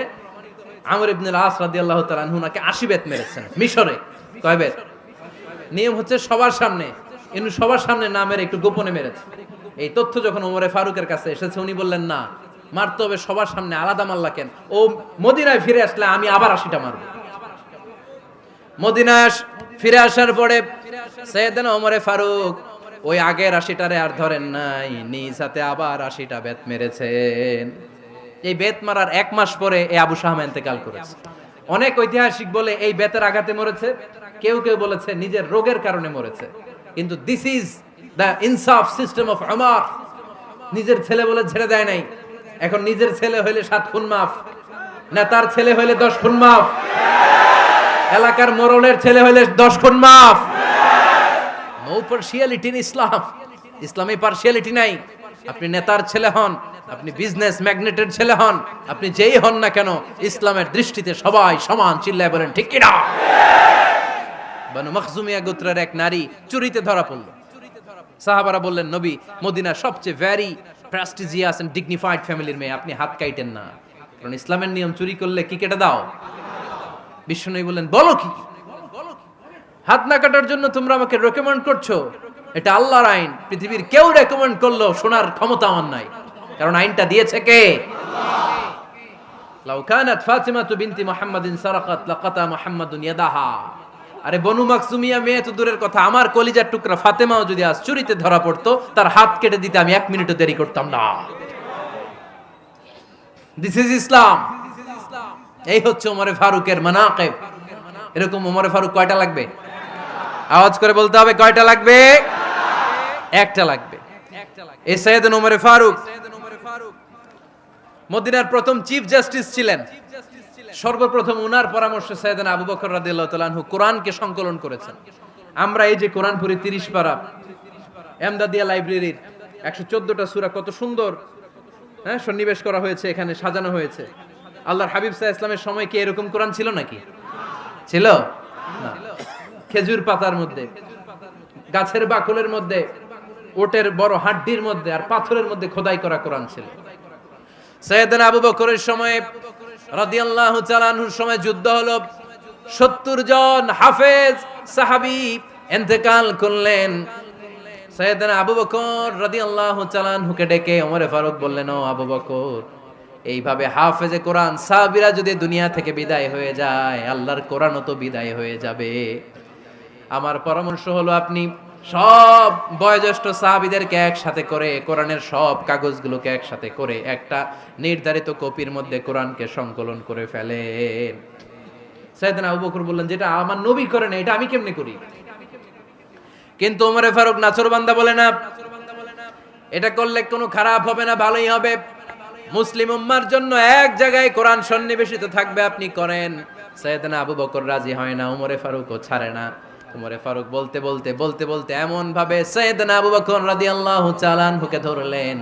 আমর ইবনে আস রাদিয়াল্লাহু তাআলা আনহু নাকি 80 বেত মেরেছেন মিশরে। কয় বেত? নিয়ম হচ্ছে সবার সামনে, কিন্তু সবার সামনে না মেরে একটু গোপনে মেরেছে। এই তথ্য যখন ওমরে ফারুকের কাছে এসেছে, উনি বললেন না, মারতে হবে সবার সামনে, আলাদা মাল্লা কেন? ও মদিনায় ফিরে আসলে আমি আবার 80টা মারব। মদিনায় ফিরে আসার পরে সাইয়েদনা ওমরে ফারুক ওই আগের 80টারে আর ধরেন নাই, নিজ হাতে আবার 80টা বেত মেরেছেন। এই বেত মারার 1 মাস পরে এই আবু শাহমা ইন্তেকাল করেছে। অনেক ঐতিহাসিক বলে এই বেতের আঘাতে মরেছে, কেউ কেউ বলেছে নিজের রোগের কারণে মরেছে। কিন্তু দিস ইজ দ্য ইনসাফ সিস্টেম অফ উমর। নিজের ছেলে বলে ছেড়ে দেয় নাই। এখন নিজের ছেলে হইলে 7 খুন মাফ, নেতার ছেলে হইলে 10 খুন মাফ, এলাকার মোড়লের ছেলে হইলে 10 খুন মাফ। নো পার্সিয়ালিটি ইন ইসলাম। ইসলামে পার্সিয়ালিটি নাই। আপনি নেতার ছেলে হন, আপনি বিজনেস ম্যাগনেটের ছেলে হন, আপনি যেই হন না কেন, ইসলামের দৃষ্টিতে সবাই সমান। চিল্লায় বলেন ঠিক কিনা? বানু মখজুমিয়া গোত্রের এক নারী চুরিতে ধরা পড়ল। সাহাবারা বললেন, নবী, মদিনার সবচেয়ে ভেরি প্রেস্টিজিয়াস এন্ড ডিগনিফাইড ফ্যামিলির মেয়ে, আপনি হাত কাটেন না, কারণ ইসলামের নিয়ম চুরি করলে কি কেটে দাও। বিশ্বনবী বললেন, বলো কি? হাত না কাটার জন্য তোমরা আমাকে রেকমেন্ড করছো? এটা আল্লাহর আইন। পৃথিবীর কেউ রেকমেন্ড করলো শোনার ক্ষমতা আমার নাই, কারণ আইনটা দিয়েছে কে? লাউ কানাত ফাতিমাতু বিনতি মুহাম্মাদিন সারাকাত লাকাতা মুহাম্মাদুন ইয়াদাহা। আরে বনু মাকসুমিয়া মেয়ে তো দূরের কথা, আমার কলিজার টুকরা ফাতেমাও যদি আজ চুরিতে ধরা পড়তো, তার হাত কেটে দিতে আমি 1 মিনিটও দেরি করতাম না। দিস ইজ ইসলাম। এই হচ্ছে ওমরে ফারুকের মানাকিব। এরকম ওমরে ফারুক কয়টা লাগবে? আওয়াজ করে বলতে হবে, কয়টা লাগবে? একটা লাগবে। এই সাইয়েদনা ওমরে ফারুক মদিনার প্রথম চিফ জাস্টিস ছিলেন। সর্বপ্রথম উনার পরামর্শে সাইয়েদনা আবু বকর রাদিয়াল্লাহু তাআলা আনহু কোরআনকে সংকলন করেছেন। আমরা এই যে কোরআন পড়ি 30 পারা, এমদাদিয়া লাইব্রেরির 114টা সূরা, কত সুন্দর সন্নিবেশ করা হয়েছে, এখানে সাজানো হয়েছে। আল্লাহর হাবিব সাল্লাল্লাহু আলাইহি ওয়াসাল্লামের সময় কি এরকম কোরআন ছিল নাকি? ছিল না। খেজুর পাতার মধ্যে, গাছের বাকলের মধ্যে, ওটের বড় হাড্ডির মধ্যে আর পাথরের মধ্যে খোদাই করা কোরআন ছিল। সাইয়েদনা আবু বকরের সময় রাদিয়াল্লাহু তাআলা আনহুর সময় যুদ্ধ হলো, 70 জন হাফেজ সাহাবী ইন্তেকাল করলেন। সাইয়েদনা আবু বকর রাদিয়াল্লাহু তাআলা আনহুকে ডেকে ওমরে ফারুক বললেন, ও আবু বকর, এইভাবে হাফেজে কোরআন সাহাবীরা যদি দুনিয়া থেকে বিদায় হয়ে যায়, আল্লাহর কোরআনও তো বিদায় হয়ে যাবে। আমার পরামর্শ হলো আপনি সব বয়োজ্যেষ্ঠ সাহাবীদেরকে একসাথে করে কোরআনের সব কাগজগুলোকে একসাথে করে একটা নির্ধারিত কপির মধ্যে কোরআনকে সংকলন করে ফেলেন। সাইয়েদনা আবু বকর বললেন, যেটা আমার নবী করেন এটা আমি কেমনে করি? কিন্তু ওমরে ফারুক নাছোড়বান্দা বলে না, এটা করলে কোনো খারাপ হবে না, ভালোই হবে। মুসলিম উম্মার জন্য এক জায়গায় কোরআন সন্নিবেশিত থাকবে, আপনি করেন। সাইয়েদনা আবু বকর রাজি হয় না, ওমরে ফারুকও ছাড়ে না। ওমরে ফারুক বলতে বলতে বলতে বলতে এমন ভাবে সাইয়েদনা আবু বকর রাদিয়াল্লাহু তাআলা আনহুকে ধরলেন,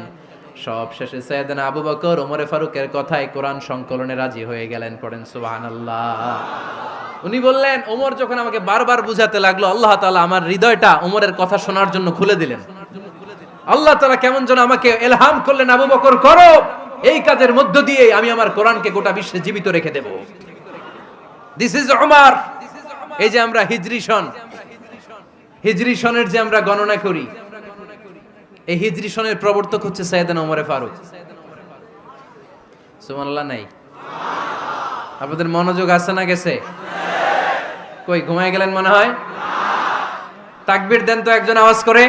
সব শেষে সাইয়েদনা আবু বকর ওমরে ফারুকের কথায় কোরআন সংকলনে রাজি হয়ে গেলেন। পড়েন সুবহানাল্লাহ। উনি বললেন, ওমর যখন আমাকে বারবার বুঝাতে লাগলো, আল্লাহ তাআলা আমার হৃদয়টা ওমরের কথা শোনার জন্য খুলে দিলেন। আল্লাহ তাআলা কেমন যেন আমাকে ইলহাম করলেন, আবু বকর করো, এই কাজের মধ্য দিয়ে আমি আমার কোরআনকে গোটা বিশ্বে জীবিত রেখে দেব। This is Umar. এই যে আমরা হিজরি সনের যে আমরা গণনা করি, এই হিজরি সনের প্রবর্তক হচ্ছে সাইয়েদনা ওমরে ফারুক। সুবহানাল্লাহ নাই? আপনাদের মনোযোগ আছে না গেছে? কই ঘুমায় গেলেন মনে হয়? তাকবীর দেন তো একজন আওয়াজ করে।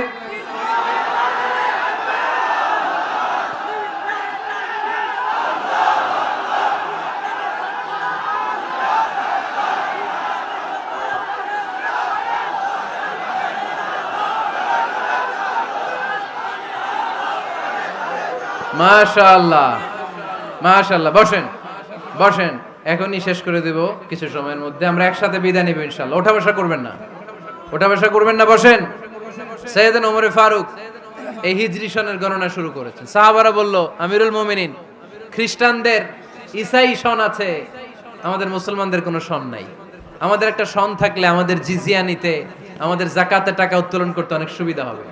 মাশাআল্লাহ মাশাআল্লাহ। বসেন বসেন, এখনই শেষ করে দেব কিছু সময়ের মধ্যে। আমরা একসাথে বিদায় নিব ইনশাআল্লাহ। ওঠা বসা করবেন না, ওঠা বসা করবেন না, বসেন। সাইয়েদনা ওমরে ফারুক এই হিজরি সনের গণনা শুরু করেছেন। সাহাবারা বলল, আমিরুল মুমিনিন, খ্রিস্টানদের ঈসাই সন আছে, আমাদের মুসলমানদের কোনো সন নাই। আমাদের একটা সন থাকলে আমাদের জিজিয়া নিতে, আমাদের যাকাতের টাকা উত্তোলন করতে অনেক সুবিধা হবে।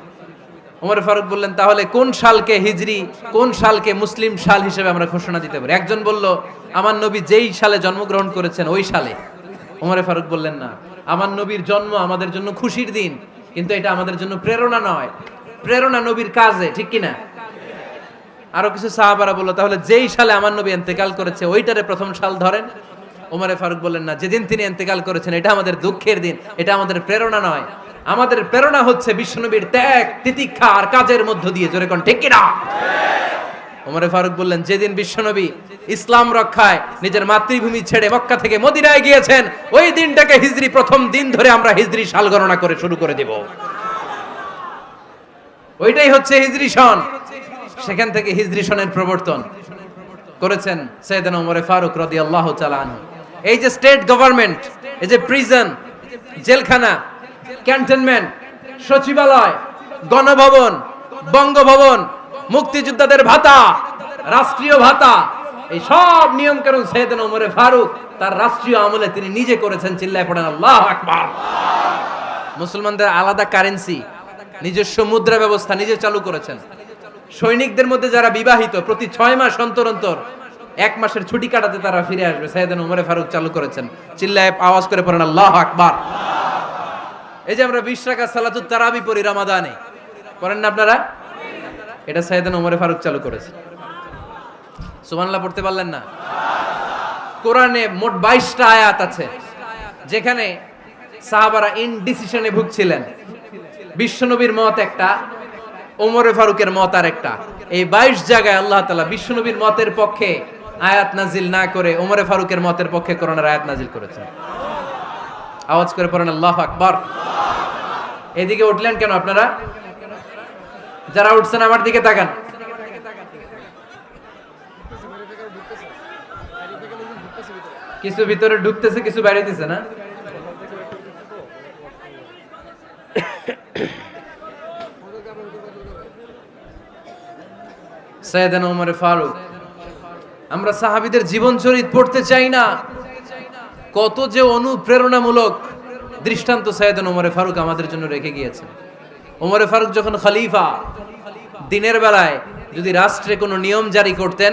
ওমর ফারুক বললেন, তাহলে কোন সালকে হিজরি, কোন সালকে মুসলিম সাল হিসেবে আমরা ঘোষণা দিতে পারি? একজন বলল, আমার নবী যেই সালে জন্মগ্রহণ করেছেন ওই সালে। ওমর ফারুক বললেন, না, আমার নবীর জন্ম আমাদের জন্য খুশির দিন, কিন্তু এটা আমাদের জন্য প্রেরণা নয়। প্রেরণা নবীর কাজে, ঠিক কিনা? আরো কিছু সাহাবারা বলল, তাহলে যেই সালে আমার নবী ইন্তেকাল করেছে ওইটারে প্রথম সাল ধরেন। ওমরে ফারুক বললেন, না, যেদিন তিনি ইন্তেকাল করেছেন এটা আমাদের দুঃখের দিন, এটা আমাদের প্রেরণা নয়। আমাদের প্রেরণা হচ্ছে বিশ্বনবীর ত্যাগ, তিতিক্ষা আর কাজের মধ্য দিয়ে। জোরে কোন ঠিক কিনা? ওমরে ফারুক বললেন, যেদিন বিশ্বনবী ইসলাম রক্ষায় নিজের মাতৃভূমি ছেড়ে মক্কা থেকে মদিনায় গিয়েছেন, ওই দিনটাকে হিজরি প্রথম দিন ধরে আমরা হিজরি সাল গণনা করে শুরু করে দেব। ওইটাই হচ্ছে হিজরি সন। সেখান থেকে হিজরি সনের প্রবর্তন করেছেন সাইয়েদনা ওমর ফারুক রাদিয়াল্লাহু তাআলা আনহু। এই যে স্টেট গভর্নমেন্ট, এই যে প্রিজন, জেলখানা, ক্যান্টনমেন্ট, সচিবালয়, গণভবন, বঙ্গভবন, মুক্তিযোদ্ধাদের ভাতা, রাষ্ট্রীয় ভাতা, এই সব নিয়ম কানুন সাইয়েদনা ওমর ফারুক তার রাষ্ট্রীয় আমলে তিনি নিজে করেছেন। চিল্লায় পড়েন আল্লাহু আকবার। মুসলমানদের আলাদা কারেন্সি, নিজস্ব মুদ্রা ব্যবস্থা নিজে চালু করেছেন। সৈনিকদের মধ্যে যারা বিবাহিত, প্রতি 6 মাস অন্তর অন্তর 1 মাসের ছুটি কাটাতে তারা ফিরে আসবে, সাইয়েদনা ওমর ফারুক চালু করেছেন। চিল্লায় আওয়াজ করে পড়েন আল্লাহু আকবার। এই যে আমরা 20 রাকাত সালাতুত তারাবি পড়ি রমাদানে, পড়েন না আপনারা? এটা সাইয়েদনা ওমর ফারুক চালু করেছে। সুবহানাল্লাহ পড়তে পারলেন না? কোরআনে মোট 22টা আয়াত আছে যেখানে সাহাবারা ইনডিসিশনে ভুগছিলেন। বিশ্বনবীর মত একটা, ওমর ফারুকের মত আর একটা। এই 22 জায়গায় আল্লাহ তাআলা বিশ্বনবীর মতের পক্ষে আয়াত নাজিল না করে ওমর ফারুকের মতের পক্ষে কোরআনের আয়াত নাজিল করেছেন। আওয়াজ করে পড়েন আল্লাহু আকবার। এদিকে উঠলেন কেন আপনারা? যারা উঠছেন আমার দিকে তাকান। কিছু ভিতরে ঢুকতেছে, কিছু বাইরে দিতেছে না? সাইয়েদনা ওমর ফারুক, আমরা সাহাবীদের জীবন চরিত পড়তে চাই না? কত যে অনুপ্রেরণামূলক দৃষ্টান্ত সাইয়েদনা ওমর ফারুক আমাদের জন্য রেখে গিয়েছেন। ওমর ফারুক যখন খলিফা, দিনের বেলায় যদি রাষ্ট্রে কোনো নিয়ম জারি করতেন,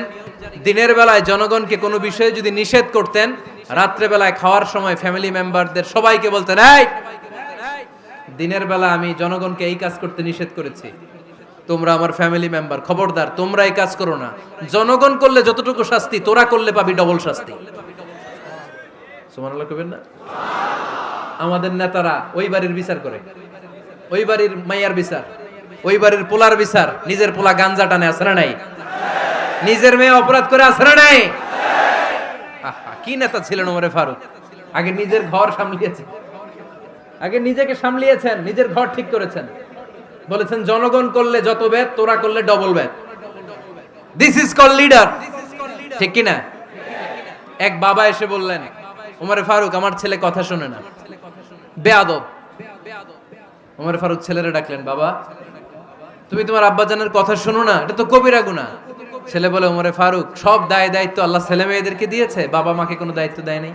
দিনের বেলায় জনগণকে কোনো বিষয়ে যদি নিষেধ করতেন, রাত্রে বেলায় খাওয়ার সময় ফ্যামিলি মেম্বারদের সবাইকে বলতেন, এই দিনের বেলা আমি জনগণকে এই কাজ করতে নিষেধ করেছি, তোমরা আমার ফ্যামিলি মেম্বার, খবরদার তোমরা এই কাজ করো না। জনগণ করলে যতটুকু শাস্তি, তোরা করলে পাবি ডবল শাস্তি। সুবহানাল্লাহ কইবেন না? আমাদের নেতারা ওই বাড়ির বিচার করে, ওই বাড়ির মাইয়ার বিচার, ওই বাড়ির পোলার বিচার। নিজের পোলা গাঞ্জা টানে, আছে না নাই? নিজের মেয়ে অপরাধ করে, আছে না নাই? কি নেতা ছিলেন ওমর ফারুক! আগে নিজের ঘর সামলিয়েছেন, আগে নিজেকে সামলিয়েছেন, নিজের ঘর ঠিক করেছেন। বলেছেন জনগণ করলে যত বেদ, তোরা করলে double Veda. This is call leader, ঠিক কি না? এক বাবা এসে বললেন, ওমর ফারুক আমার ছেলে কথা শোনে না, বেয়াদব। ওমর ফারুক ছেলেরে ডাকলেন, বাবা তুমি তোমার আব্বাজানের কথা শোনো না, এটা তো কবিরা গুনাহ। ছেলে বলে, ওমর ফারুক সব দায়িত্ব আল্লাহ ছেলে মেয়েদেরকে দিয়েছে, বাবা মাকে কোনো দায়িত্ব দেয় নাই।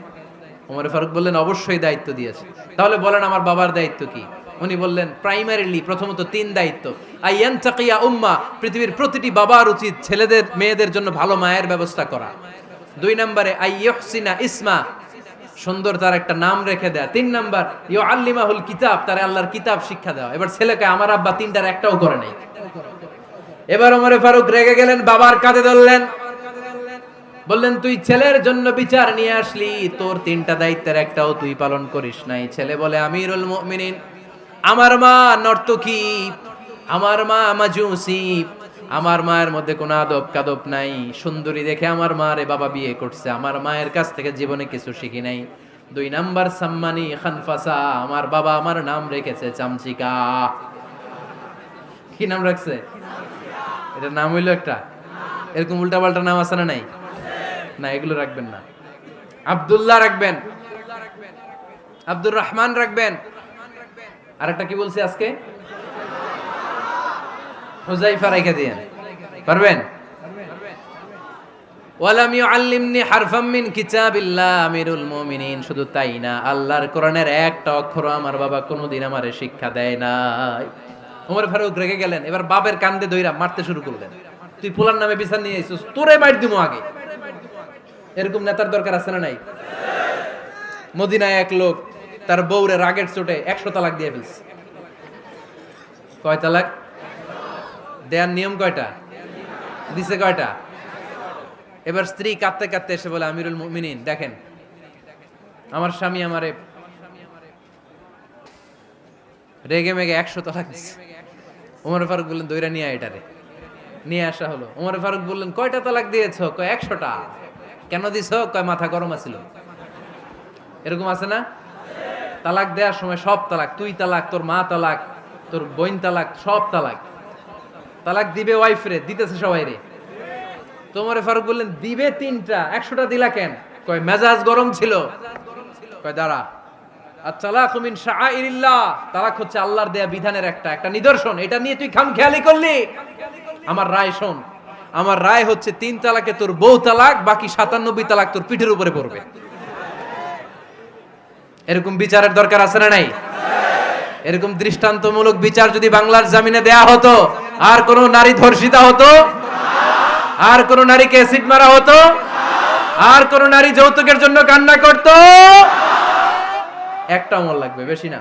ওমর ফারুক বললেন, অবশ্যই দায়িত্ব দিয়েছে। তাহলে বলেন আমার বাবার দায়িত্ব কি? উনি বললেন, প্রাইমারিলি প্রথমত 3 দায়িত্ব। আইয়ান তাকিয়া উম্মা, পৃথিবীর প্রতিটি বাবার উচিত ছেলেদের মেয়েদের জন্য ভালো মায়ের ব্যবস্থা করা। 2 নম্বরে আইয়ুহসিনা ইসমা, সুন্দর তার একটা নাম রেখে দেয়া। 3 নাম্বার ইউআল্লিমাহুল কিতাব, তার আল্লাহর কিতাব শিক্ষা দেওয়া। এবার ছেলেকে আমার আব্বা 3টার একটাও করে নাই। এবার ওমর ফারুক রেগে গেলেন, বাবার কাঁধে ধরলেন, বললেন তুই ছেলের জন্য বিচার নিয়ে আসলি, তোর 3টা দায়িত্বের একটাও তুই পালন করিস নাই। ছেলে বলে, আমিরুল মুমিনিন, আমার মা নর্তকী, আমার মা মাজুসি, আমার মায়ের মধ্যে কোনো আদব কাদব নাই, সুন্দরী দেখে আমার মারে বাবা বিয়ে করছে, আমার মায়ের কাছ থেকে জীবনে কিছু শিখি নাই। 2 নাম্বার সাম্মানি খানফাসা, আমার বাবা আমার নাম রেখেছে চামচিকা। কি নাম রাখছে? এটা নাম হইলো একটা? এরকম উল্টা পাল্টা নাম আছে না নাই? না, এগুলো রাখবেন না। আব্দুল্লাহ রাখবেন, আব্দুর রহমান রাখবেন। আর একটা কি বলছি আজকে? হুযায়ফা রেখে দিয়েন, পারবেন? ওয়ালাম ইউআল্লিমনি হারফাম মিন কিতাবিল্লাহ, আমিরুল মুমিনিন। শুধু তাই না, আল্লাহর কোরআনের একটা অক্ষর আমার বাবা কোনোদিন আমারে শিক্ষা দেয় নাই। ওমর ফারুক রেগে গেলেন, এবার বাপের কান্দে দইরা মারতে শুরু করলেন। তুই পোলার নামে বিচার নিয়ে আইছিস, তোরে মাইর দিমু আগে। এরকম নেতার দরকার আছে না নাই? মদিনায় এক লোক তার বউরে রাগের চোটে 100 তালাক দিয়ে ফেলছে। কয় তালাক দেয়ার নিয়ম কয়টা? দিছে কয়টা? এবার স্ত্রী কাঁদতে কাঁদতে এসে বলে, আমিরুল মুমিনিন দেখেন, আমার স্বামী আমারে রেগে মেগে 100 তালাক দিছে। ওমর ফারুক বললেন, দইরা নিয়ে এটারে নিয়ে আসা হলো। ওমর ফারুক বললেন, কয়টা তালাক দিয়েছো? কয় 100টা। কেন দিছো? কয় মাথা গরম আছিল। এরকম আছে না? তালাক দেওয়ার সময় সব তালাক, তুই তালাক, তোর মা তালাক, তোর বোন তালাক, সব তালাক। তালাক দিবে ওয়াইফ রে, দিতেছে সবাই রে। তো ওমর ফারুক বললেন, দিবে 3টা, 100টা দিলা কেন? কয় মেজাজ গরম ছিল। কয় দাঁড়া, আত-তালাকু মিন শাআইরিল্লাহ, তালাক হচ্ছে আল্লাহর দেয়া বিধানের একটা নিদর্শন। এটা নিয়ে তুই খামখেয়ালি করলি। আমার রায় শোন, আমার রায় হচ্ছে 3 তালাকে তোর বউ তালাক, বাকি 97 তালাক তোর পিঠের উপরে পড়বে। এরকম বিচারের দরকার আছে না নাই? এরকম দৃষ্টান্তমূলক বিচার যদি বাংলার জমিনে দেয়া হতো, আর কোন নারী ধর্ষিতা হতো? আর কোন নারীকে অ্যাসিড মারা হতো? আর কোন নারী যৌতুকের জন্য কান্না করতো? একটা আমল লাগবে, বেশি না।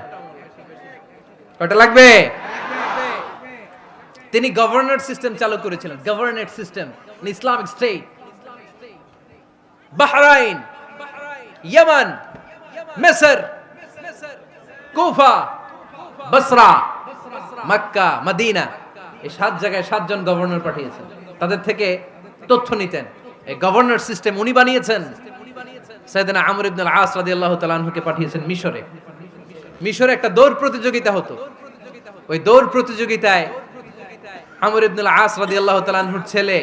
কয়টা লাগবে? তিনি গভর্নর সিস্টেম চালু করেছিলেন। Governor system, Islamic state. Bahrain, ইয়ামান, মিসর, কুফা, বসরা, মক্কা, মদিনা, এই 7 জায়গায় 7 জন গভর্নর পাঠিয়েছেন। তাদের থেকে তথ্য নিতেন। এই গভর্নর সিস্টেম উনি বানিয়েছেন। সাইয়েদনা আমর ইবনে আল-আস রাদিয়াল্লাহু তাআলা আনহুকে পাঠিয়েছেন মিশরে। মিশরে একটা দৌড় প্রতিযোগিতা হতো। ওই দৌড় প্রতিযোগিতায় আমর ইবনে আল-আস রাদিয়াল্লাহু তাআলা আনহুর ছেলে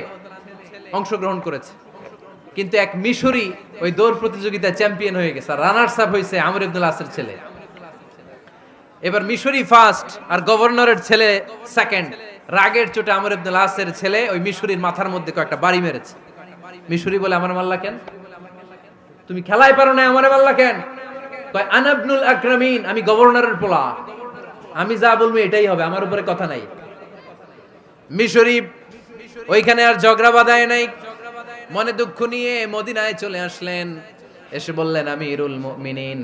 অংশগ্রহণ করেছে। কিন্তু এক মিশরি ওই দৌড় প্রতিযোগিতায় চ্যাম্পিয়ন হয়ে গেছে। রানার্স আপ হয়েছে আমর ইবনে আল-আসের ছেলে। এবার মিশরি ফার্স্ট আর গভর্নরের ছেলে সেকেন্ড। রাগের চোটে আমর ইবনে আল-আসের ছেলে ওই মিশরির মাথার মধ্যে কয়েকটা বাড়ি মেরেছে। মিশরি বলে, আমার মারলা কেন? তুমি খেলায় পারো না, আমারে মারলা কেন? কয়, আনা ইবনুল আকরামিন, আমি গভর্নরের পোলা, আমি যা বলবো এটাই হবে, আমার উপরে কথা নাই। মিশরি ওইখানে আর ঝগড়া বাঁধায় নাই, মনে দুঃখ নিয়ে মদিনায় চলে আসলেন। এসে বললেন, আমিরুল মুমিনিন,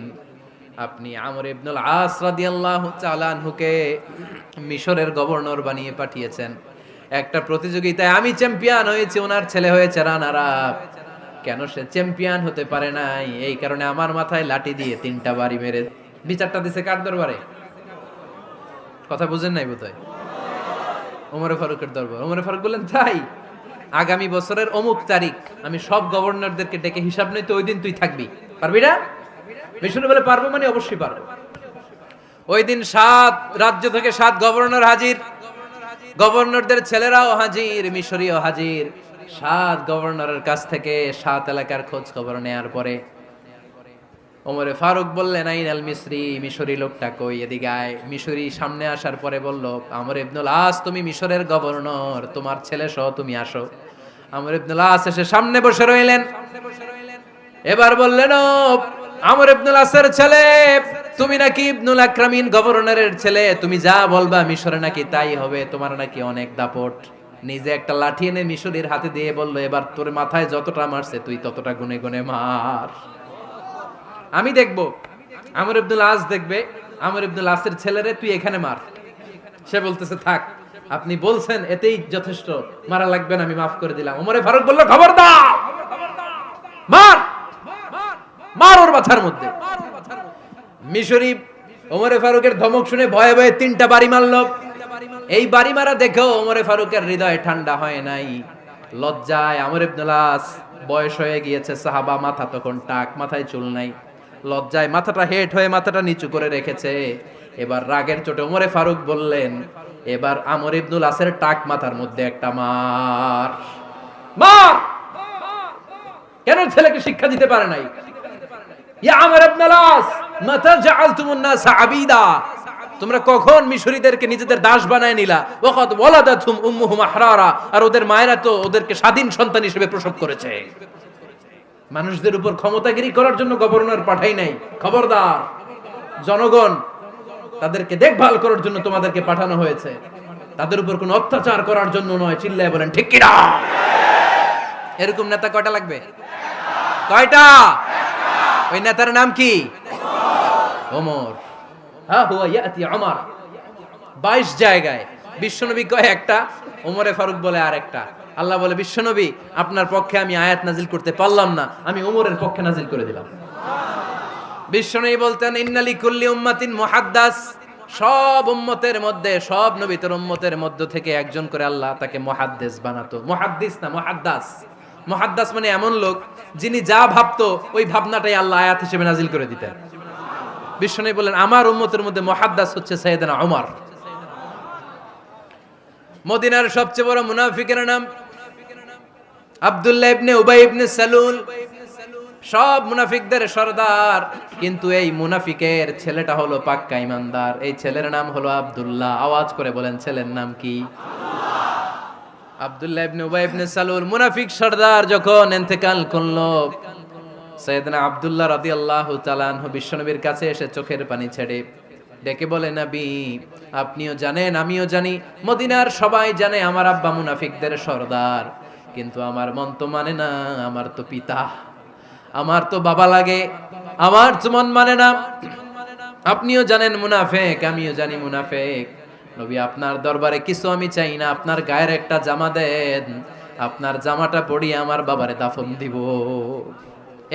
আপনি আমর ইবনুল আস রাদিয়াল্লাহু তাআলা আনহুকে মিশরের গভর্নর বানিয়ে পাঠিয়েছেন। একটা প্রতিযোগিতায় আমি চ্যাম্পিয়ন হয়েছি, ওনার ছেলে হয়েছে রানার আপ। কেন সে চ্যাম্পিয়ন হতে পারে নাই? এই কারণে আমার মাথায় লাঠি দিয়ে 3টা বাড়ি মেরে। বিচারটা দিছে কার দরবারে? কথা বুঝেন নাই বোধহয়? ওমর ফারুকের দরবার। ওমর ফারুক বললেন, তাই আগামী বছরের অমুক তারিখ আমি সব গভর্নরদেরকে ডেকে হিসাব নেই, তো ওই দিন তুই থাকবি, পারবি না? মিশরে বলে, পারবো মানে অবশ্যই পারবো। ওই দিন 7 রাজ্য থেকে 7 গভর্নর হাজির, গভর্নরদের ছেলেরাও হাজির, মিশরীয় হাজির। 7 গভর্নরের কাছ থেকে 7 এলাকার খোঁজ খবর নেয়ার পরে ওমরে ফারুক বললেন, আইনাল মিসরি, মিশরি লোকটা কই, এদিকে আয়। মিশরি সামনে আসার পরে বলল, আমর ইবনুল আস, তুমি মিশরের গভর্নর, তোমার ছেলে সহ তুমি আসো। আমর ইবনুল আস এসে সামনে বসে রইলেন। এবার বললেন, ও আমর ইবনুল আসের ছেলে, তুমি নাকি ইবনুল আকরামিন গভর্নরের ছেলে, তুমি যা বলবা মিশরে নাকি তাই হবে, তোমার নাকি অনেক দাপট। নিজে একটা লাঠি এনে মিশরীর হাতে দিয়ে বলল, এবার তোর মাথায় যতটা মারছে তুই ততটা গুনে গুনে মার, আমি দেখবো। আমর ইবনুল আস দেখবে, আমর ইবনুল আসের ছেলেরে তুই এখানে মার। সে বলতেছে, থাক, আপনি বলছেন এতেই যথেষ্ট, মারা লাগবে না, আমি মাফ করে দিলাম। ওমরে ফারুক বলল, খবরদার, মার, মার ওর মাথার মধ্যে। মিশরি ওমরে ফারুকের ধমক শুনে ভয়ে ভয়ে 3টা বাড়ি মারল। এই বাড়ি মারা দেখেও ওমরে ফারুকের হৃদয় ঠান্ডা হয় নাই। লজ্জায় আমর ইবনুল আস, বয়স হয়ে গিয়েছে সাহাবা, মাথা তখন টাক, মাথায় চুল নাই, লজ্জায় মাথাটা হেট হয়ে মাথাটা নিচু করে রেখেছে। এবার রাগের চোটে ওমরে ফারুক বললেন, এবার আমর ইবনুল আসের টাক মাথার মধ্যে একটা মার, মার। কেন ছেলেকে শিক্ষা দিতে পারে নাই? ইয়া আমর ইবনুল আস, মাতা জাআলতুমুন নাস আবিদা, তোমরা কখন মিশরীদেরকে নিজেদের দাস বানায় নিলা? ওয়াকাদ ওয়ালাদাতুম উম্মুহুম আহরারা, আর ওদের মায়েরা তো ওদেরকে স্বাধীন সন্তান হিসেবে প্রসব করেছে। মানুষদের উপর ক্ষমতাগিরি করার জন্য গভর্নর পাঠাই নাই। খবরদার, জনগণ, তাদেরকে দেখভাল করার জন্য তোমাদেরকে পাঠানো হয়েছে, তাদের উপর কোনো অত্যাচার করার জন্য নয়। চিল্লায় বলেন ঠিক কি না? এরকম নেতা কয়টা লাগবে? কয়টা? ওই নেতার নাম কি? ওমর, হা হুয়া ইয়াতি ওমর। 22 জায়গায় বিশ্বনবী কয় একটা, ওমরে ফারুক বলে আরেকটা। আল্লাহ বলে, বিশ্বনবী আপনার পক্ষে আমি আয়াত নাজিল করতে পারলাম না, আমি ওমরের পক্ষে নাজিল করে দিলাম। বিশ্বনবী বলতেন, ইন্নালি কুল্লি উম্মাতিন মুহাদ্দাস, সব উম্মতের মধ্যে, সব নবীর উম্মতের মধ্য থেকে একজন করে আল্লাহ তাকে মুহাদ্দিস বানাতো। মুহাদ্দিস না, মুহাদ্দাস। মুহাদ্দাস মানে এমন লোক যিনি যা ভাবতো ওই ভাবনাটাই আল্লাহ আয়াত হিসেবে নাজিল করে দিতেন। বিশ্বনবী বলেন, আমার উম্মতের মধ্যে মুহাদ্দাস হচ্ছে সাইয়েদনা ওমর। মদিনার সবচেয়ে বড় মুনাফিকের নাম আব্দুল্লাহ ইবনে উবাই ইবনে সালুল, সব মুনাফিকদের সরদার। কিন্তু এই মুনাফিকের ছেলেটা হলো পাক্কা ইমানদার। এই ছেলের নাম হলো আব্দুল্লাহ। আওয়াজ করে বলেন, ছেলের নাম কি? আব্দুল্লাহ ইবনে উবাই ইবনে সালুল, মুনাফিক সরদার যখন ইন্তেকাল করলো, সাইয়েদনা আব্দুল্লাহ রাদিয়াল্লাহু তাআলা আনহু বিশ্বনবীর কাছে এসে চোখের পানি ছেড়ে ডেকে বলে, নবী আপনিও জানেন, আমিও জানি, মদিনার সবাই জানে আমার আব্বা মুনাফিকদের সরদার, কিন্তু আমার মন তো মানে না, আমার তো পিতা, আমার তো বাবা লাগে, আমার তো মন মানে না। আপনিও জানেন মুনাফিক, আমিও জানি মুনাফিক। নবী আপনার দরবারে কিছু আমি চাই না, আপনার গায়ের একটা জামা দেন, আপনার জামাটা পরিয়ে আমার বাবারে দাফন দিব।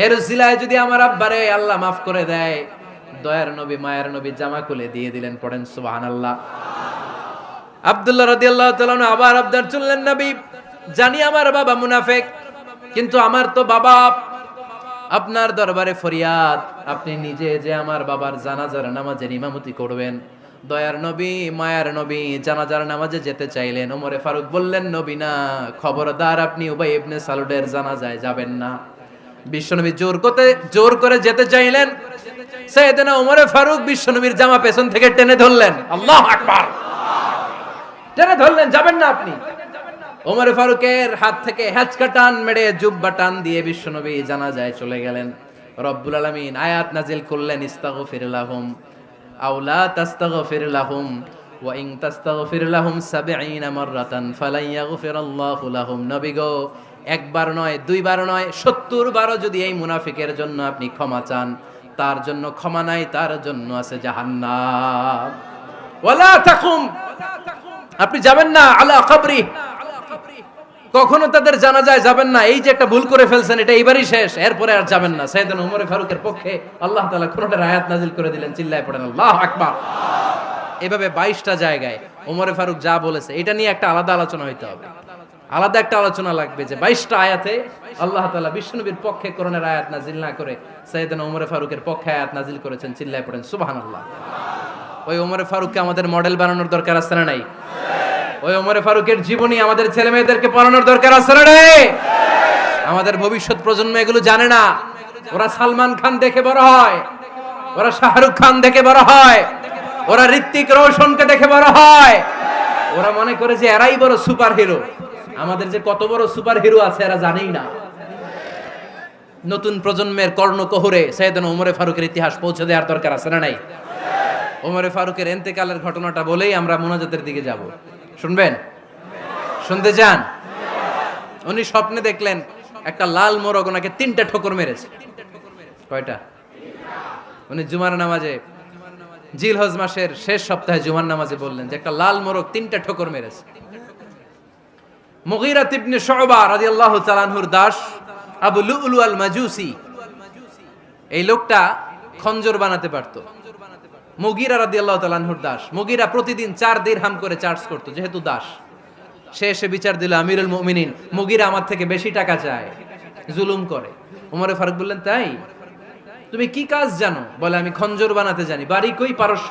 এর উসিলায় যদি আমার আব্বারে আল্লাহ মাফ করে দেয়, দয়ার নবী মায়ের নবী জামা খুলে দিয়ে দিলেন। পড়েন সুবহানাল্লাহ। আব্দুল্লাহ রাদিয়াল্লাহু তাআলা আবার আবদার চললেন, নবী জানি আমার বাবা মুনাফিক, কিন্তু আমার তো বাবা, আপনার দরবারে ফরিয়াদ, আপনি নিজে যে আমার বাবার জানাজার নামাজের ইমামতি করবেন। দয়ার নবী মায়ার নবী জানাজার নামাজে যেতে চাইলেন। ওমরে ফারুক বললেন, নবী না, খবরদার আপনি উবাই ইবনে সালুলের জানাজায় যাবেন না। বিশ্বনবী জোর করে যেতে চাইলেন। সাইয়েদনা ওমরে ফারুক বিশ্বনবীর জামা পেছন থেকে টেনে ধরলেন। আল্লাহু আকবার, টেনে ধরলেন, যাবেন না আপনি। ওমরে ফারুকের হাত থেকে হ্যাচকা টান মেরে জুব্বা টান দিয়ে বিশ্বনবী জানাজায় চলে গেলেন। রব্বুল আলামিন আয়াত নাজিল করলেন, ইস্তাগফির লাহুম আও লা তাস্তাগফির লাহুম ওয়া ইন তাস্তাগফির লাহুম ৭০ মাররাতান ফালান ইয়াগফিরাল্লাহু লাহুম। নবী গো, একবার নয়, দুইবার নয়, ৭০ বারও যদি এই মুনাফিকের জন্য আপনি ক্ষমা চান, তার জন্য ক্ষমা নাই, তার জন্য আছে জাহান্নাম। ওয়ালা তাকুম, আপনি যাবেন না আলা কবরি, কখনো তাদের জানাজায় যাবেন না। এই যে একটা ভুল করে ফেলছেন, এটা এবারই শেষ, এরপরে আর যাবেন না। সাইয়েদনা ওমরে ফারুকের পক্ষে আল্লাহ তাআলা কোরআনের আয়াত নাজিল করে দিলেন। চিল্লায় পড়েন আল্লাহু আকবার। এভাবে 22টা জায়গায় ওমরে ফারুক যা বলেছে, এটা নিয়ে একটা আলাদা আলোচনা হইতে হবে, আলাদা একটা আলোচনা লাগবে যে 22টা আয়াতে আল্লাহ তাআলা বিশ্বনবীর পক্ষে কোরআনের আয়াত নাজিল না করে সাইয়েদনা ওমরে ফারুকের পক্ষে আয়াত নাজিল করেছেন। চিল্লায় পড়েন সুবহানাল্লাহ। ওই ওমরে ফারুককে আমাদের মডেল বানানোর দরকার আছে না নাই? ওই ওমরে ফারুকের জীবনী আমাদের ছেলে মেয়েদেরকে পড়ানোর দরকার আছে না নাই? আমাদের ভবিষ্যৎ প্রজন্ম এগুলো জানে না। ওরা সালমান খান দেখে বড় হয়, ওরা শাহরুখ খান দেখে বড় হয়, ওরা ঋত্বিক রোশনকে দেখে বড় হয়। ওরা মনে করে যে এরাই বড় সুপার হিরো। আমাদের যে কত বড় সুপার হিরো আছে এরা জানেই না। নতুন প্রজন্মের কর্ণকোহরে সাইয়েদনা ওমরে ফারুকের ইতিহাস পৌঁছে দেওয়ার দরকার আছে না নাই? ওমরে ফারুকের ইন্তেকালের ঘটনাটা বলেই আমরা মুনাজাতের দিকে যাব। শুনবেন? শুনতে চান? উনি স্বপ্নে দেখলেন একটা লাল মোরগ ওনাকে 3টা ঠোকর মেরেছে। কয়টা? উনি জুমার নামাজে, জিলহজ মাসের শেষ সপ্তাহে জুমার নামাজে বললেন যে একটা লাল মোরগ 3টা ঠোকর মেরেছে। মুগীরা ইবনে শুবা রাদিয়াল্লাহু তাআলা আনহুর দাস আবু লুলু আল মাজুসি, এই লোকটা খঞ্জর বানাতে পারতো। মুগীরা রাদিয়াল্লাহু তাআলা আনহুর দাস। মুগীরা প্রতিদিন 4 দিরহাম করে চার্জ করতো, যেহেতু দাস। সে এসে বিচার দিল, আমিরুল মুমিনিন, মুগীরা আমার থেকে বেশি টাকা চায়, জুলুম করে। ওমরে ফারুক বললেন, তাই? তুমি কি কাজ জানো? বলে, আমি খঞ্জর বানাতে জানি। বাড়ি কই? পারস্য।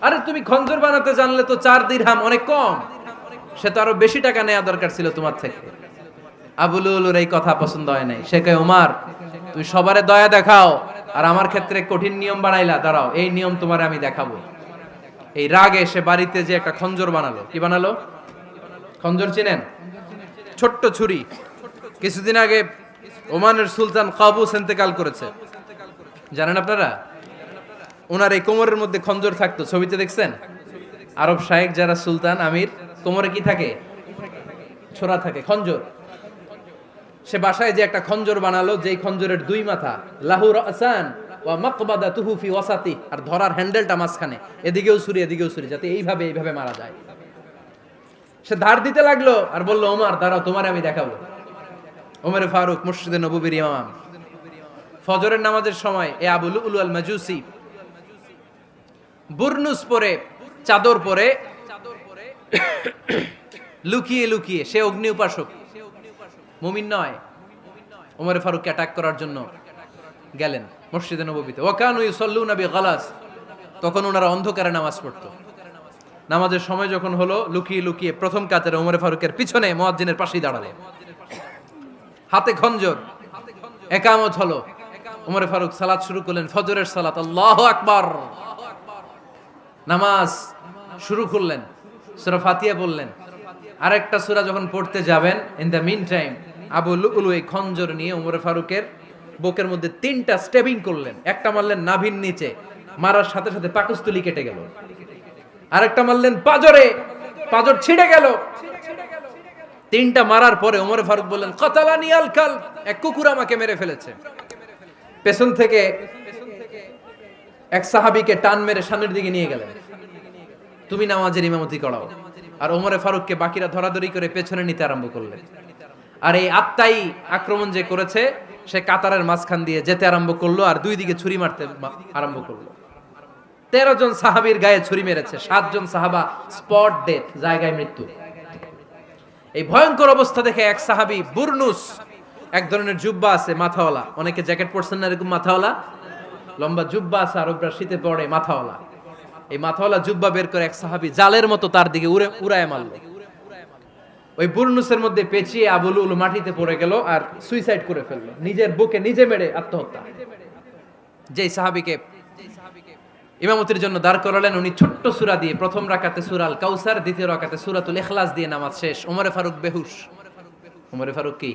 আরে তুমি খঞ্জর বানাতে জানলে তো 4 দিরহাম অনেক কম, সে তো আরো বেশি টাকা নেওয়া দরকার ছিল তোমার থেকে। আবু লুলুর এই কথা পছন্দ হয় নাই। সে কয়, ওমর তুমি সবারে দয়া দেখাও, আর আমার ক্ষেত্রে কঠিন নিয়ম বানাইলা, দাঁড়াও এই নিয়ম তোমারে আমি দেখাবো। এই রাগে সে বাড়িতে যে একটা খঞ্জর বানালো। কি বানালো? খঞ্জর চিনেন? ছোট্ট ছুরি। কিছুদিন আগে ওমানের সুলতান কাবুস ইন্তেকাল করেছে, জানেন আপনারা? ওনার এই কোমরের মধ্যে খঞ্জর থাকতো, ছবিতে দেখছেন? আরব শায়েখ যারা সুলতান আমির, কোমরে কি থাকে? ছোরা থাকে, খঞ্জর। সে বাসায় যে একটা খঞ্জর বানালো, যেই খঞ্জরের 2 মাথা, লাহু রাসান ওয়া মাকবাদাতুহু ফি ওয়াসাতি, আর ধরার হ্যান্ডেলটা মাঝখানে, এদিকেও ছুরি এদিকেও ছুরি, যাতে এইভাবে এইভাবে মারা যায়। সে ধার দিতে লাগলো আর বলল, ওমর দাঁড়াও, তোমারে আমি দেখাবো। ওমরে ফারুক মসজিদে নববীর ইমাম, ফজরের নামাজের সময় এ আবু লুলু আল মাজুসি বুরনুস পরে, চাদর পরে, লুকিয়ে লুকিয়ে, সে অগ্নি উপাসক, মুমিন নয়, ওমরে ফারুককে অ্যাটাক করার জন্য গেলেন মসজিদে নববীতে। ওয়াকানু ইউসাল্লুনা বিগালাস, তখন ওনারা অন্ধকারে নামাজ পড়তো। নামাজের সময় যখন হলো, লুকিয়ে লুকিয়ে প্রথম কাতারে ওমরে ফারুকের পিছনে মুয়াজ্জিনের পাশেই দাঁড়ালেন, হাতে খঞ্জর, একামত হলো। ওমরে ফারুক সালাত শুরু করলেন, ফজরের সালাত, আল্লাহু আকবার। নামাজ শুরু করলেন, সূরা ফাতিহা বললেন। আরেকটা সূরা যখন পড়তে যাবেন, in the meantime Abu Lulu এই খঞ্জর নিয়ে ওমরে ফারুকের বুকের মধ্যে 3টা স্টেবিং করলেন। একটা মারলেন নাভির নিচে, মারার সাথে সাথে পাকস্থলী কেটে গেল। আরেকটা মারলেন পাজরে, পাজর ছিঁড়ে গেল। 3টা মারার পরে ওমরে ফারুক বললেন, কাতালানি আল কালব, এক কুকুর আমাকে মেরে ফেলেছে। পেছন থেকে এক সাহাবীকে টান মেরে সামনের দিকে নিয়ে গেলেন, তুমি নামাজের ইমামতি করাও। আর ওমরে ফারুককে বাকিরা ধরাধরি করে পেছনে নিতে আরম্ভ করলেন। আর এই আত্মাই আক্রমণ যে করেছে, সে কাতারের মাঝখান দিয়ে যেতে আরম্ভ করলো আর দুই দিকে ছুরি মারতে আরম্ভ করলো। 13 জন সাহাবীর গায়ে ছুরি মেরেছে, 7 জন সাহাবা স্পট ডেথ, জায়গায় মৃত্যু। এই ভয়ঙ্কর অবস্থা দেখে এক সাহাবী বুরনুস, এক ধরনের জুব্বা আছে মাথাওয়ালা, অনেকে জ্যাকেট পরছেন না এরকম মাথাওয়ালা, লম্বা জুব্বা আছে, আরবরা শীতে পড়ে মাথাওয়ালা, এই মাথাওয়ালা জুব্বা বের করে এক সাহাবী জালের মতো তার দিকে উড়ায় মারল। ওই বুরনুসের মধ্যে পেঁচিয়ে আবু লুলু মাটিতে পড়ে গেল আর সুইসাইড করে ফেললো, নিজের বুকে নিজে মেরে আত্মহত্যা। যেই সাহাবীকে ইমামতির জন্য দাঁড় করালেন, উনি ছোট্ট সূরা দিয়ে, প্রথম রাকাতে সূরা আল কাউসার, দ্বিতীয় রাকাতে সূরাতুল ইখলাস দিয়ে নামাজ শেষ। ওমরে ফারুক বেহুশ। ওমরে ফারুক কি?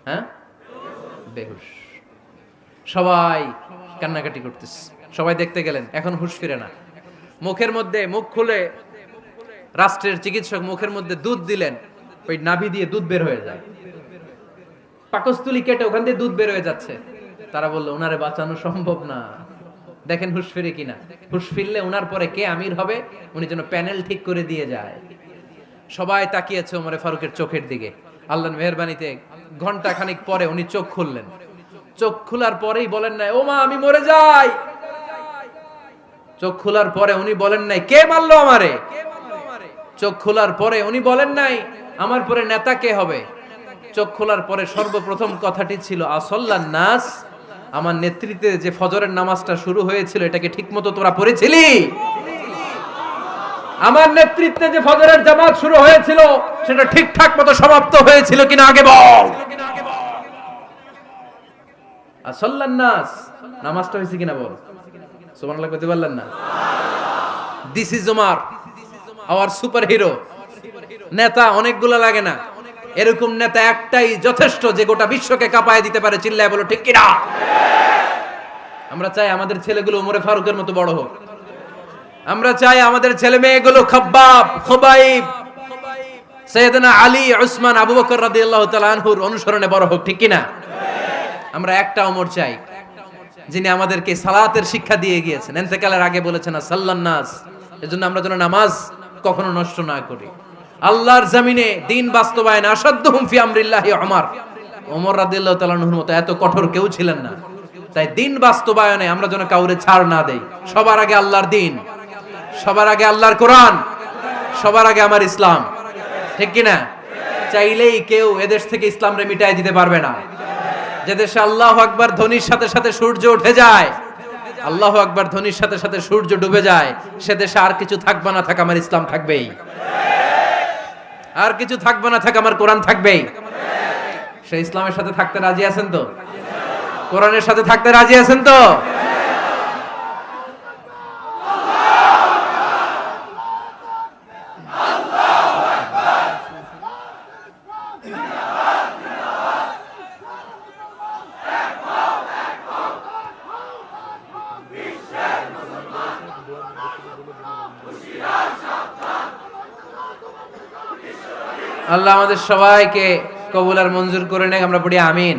হ্যাঁ, বেহুশ। সবাই কান্নাকাটি করতেছে, সবাই দেখতে গেলেন, এখন হুঁশ ফিরে না। মুখের মধ্যে, মুখ খুলে রাষ্ট্রের চিকিৎসক মুখের মধ্যে দুধ দিলেন, ওই নাভি দিয়ে দুধ বের হয়ে যায়, পাকস্থলী কেটে ওখান দিয়ে দুধ বের হয়ে যাচ্ছে। তারা বললো, ওনারে বাঁচানো সম্ভব না, দেখেন হুঁশ ফিরে কিনা। হুঁশ ফিরলে ওনার পরে কে আমির হবে, উনি যেন প্যানেল ঠিক করে দিয়ে যায়। সবাই তাকিয়েছে ওমরে ফারুকের চোখের দিকে। আল্লাহর মেহেরবানিতে ঘন্টা খানিক পরে উনি চোখ খুললেন। চোখ খোলার পরেই বলেন নাই, ও মা আমি মরে যাই। চোখ খোলার পরে উনি বলেন নাই, কে মারলো আমারে। চোখ খোলার পরে উনি বলেন নাই, আমার পরে নেতা কে হবে। চোখ খোলার পরে সর্বপ্রথম কথাটি ছিল, আসল্লান নাস, আমার নেতৃত্বে যে ফজরের নামাজটা শুরু হয়েছিল, এটাকে ঠিকমতো তোরা পড়েছিলি? আমার নেতৃত্বে যে ফজরের জামাত শুরু হয়েছিল, সেটা ঠিকঠাক মতো সমাপ্ত হয়েছিল কিনা আগে বল। আসল্লান নাস, নামাজটা হয়েছে কিনা বল। সুবহানাল্লাহ কইতে পারলেন না? This is Omar, hour super hero. নেতা অনেকগুলো লাগে না, এরকম নেতা একটাই যথেষ্ট, যে গোটা বিশ্বকে কাঁপায় দিতে পারে। চিল্লায় বলো ঠিক কিনা? আমরা চাই আমাদের ছেলেগুলো ওমরে ফারুকের মতো বড় হোক। আমরা চাই আমাদের ছেলে মেয়েগুলো খাব্বাব, খুবাইব, সাইয়েদনা আলী, উসমান, আবু বকর রাদিয়াল্লাহু তাআলা আনহুর অনুসরণে বড় হোক, ঠিক কিনা? আমরা একটা ওমর চাই, যিনি আমাদেরকে সালাতের শিক্ষা দিয়ে গিয়েছেন, ইন্তেকালের আগে বলেছেন সাল্লান নাস। এজন্য আমরা যেন নামাজ কখনো নষ্ট না করি। আল্লাহর জমিনে দিন বাস্তবায়ন আসাদ্দুহুম ফি আমরিল্লাহি ওমর। ওমর রাদিয়াল্লাহু তাআলা আনহুর মতো এত কঠোর কেউ ছিলেন না। তাই দিন বাস্তবায়নে আমরা যেন কাউরে ছাড় না দেই। সবার আগে আল্লাহর দিন, সবার আগে আল্লাহর কোরআন, সবার আগে আমার ইসলাম, ঠিক কিনা? চাইলেই কেউ এদেশ থেকে ইসলামরে মিটাই দিতে পারবে না। যে দেশে আল্লাহু আকবার ধ্বনির সাথে সাথে সূর্য উঠে যায়, আল্লাহু আকবার ধ্বনির সাথে সাথে সূর্য ডুবে যায়, সে দেশে আর কিছু থাকবে না থাক, আমার ইসলাম থাকবেই। আর কিছু থাকবে না থাক, আমার কোরআন থাকবেই। সে ইসলামের সাথে থাকতে রাজি আছেন তো? কোরআনের সাথে থাকতে রাজি আছেন তো? আল্লাহ আমাদের সবাইকে কবুল আর মঞ্জুর করে নেক। আমরা পড়ি আমিন।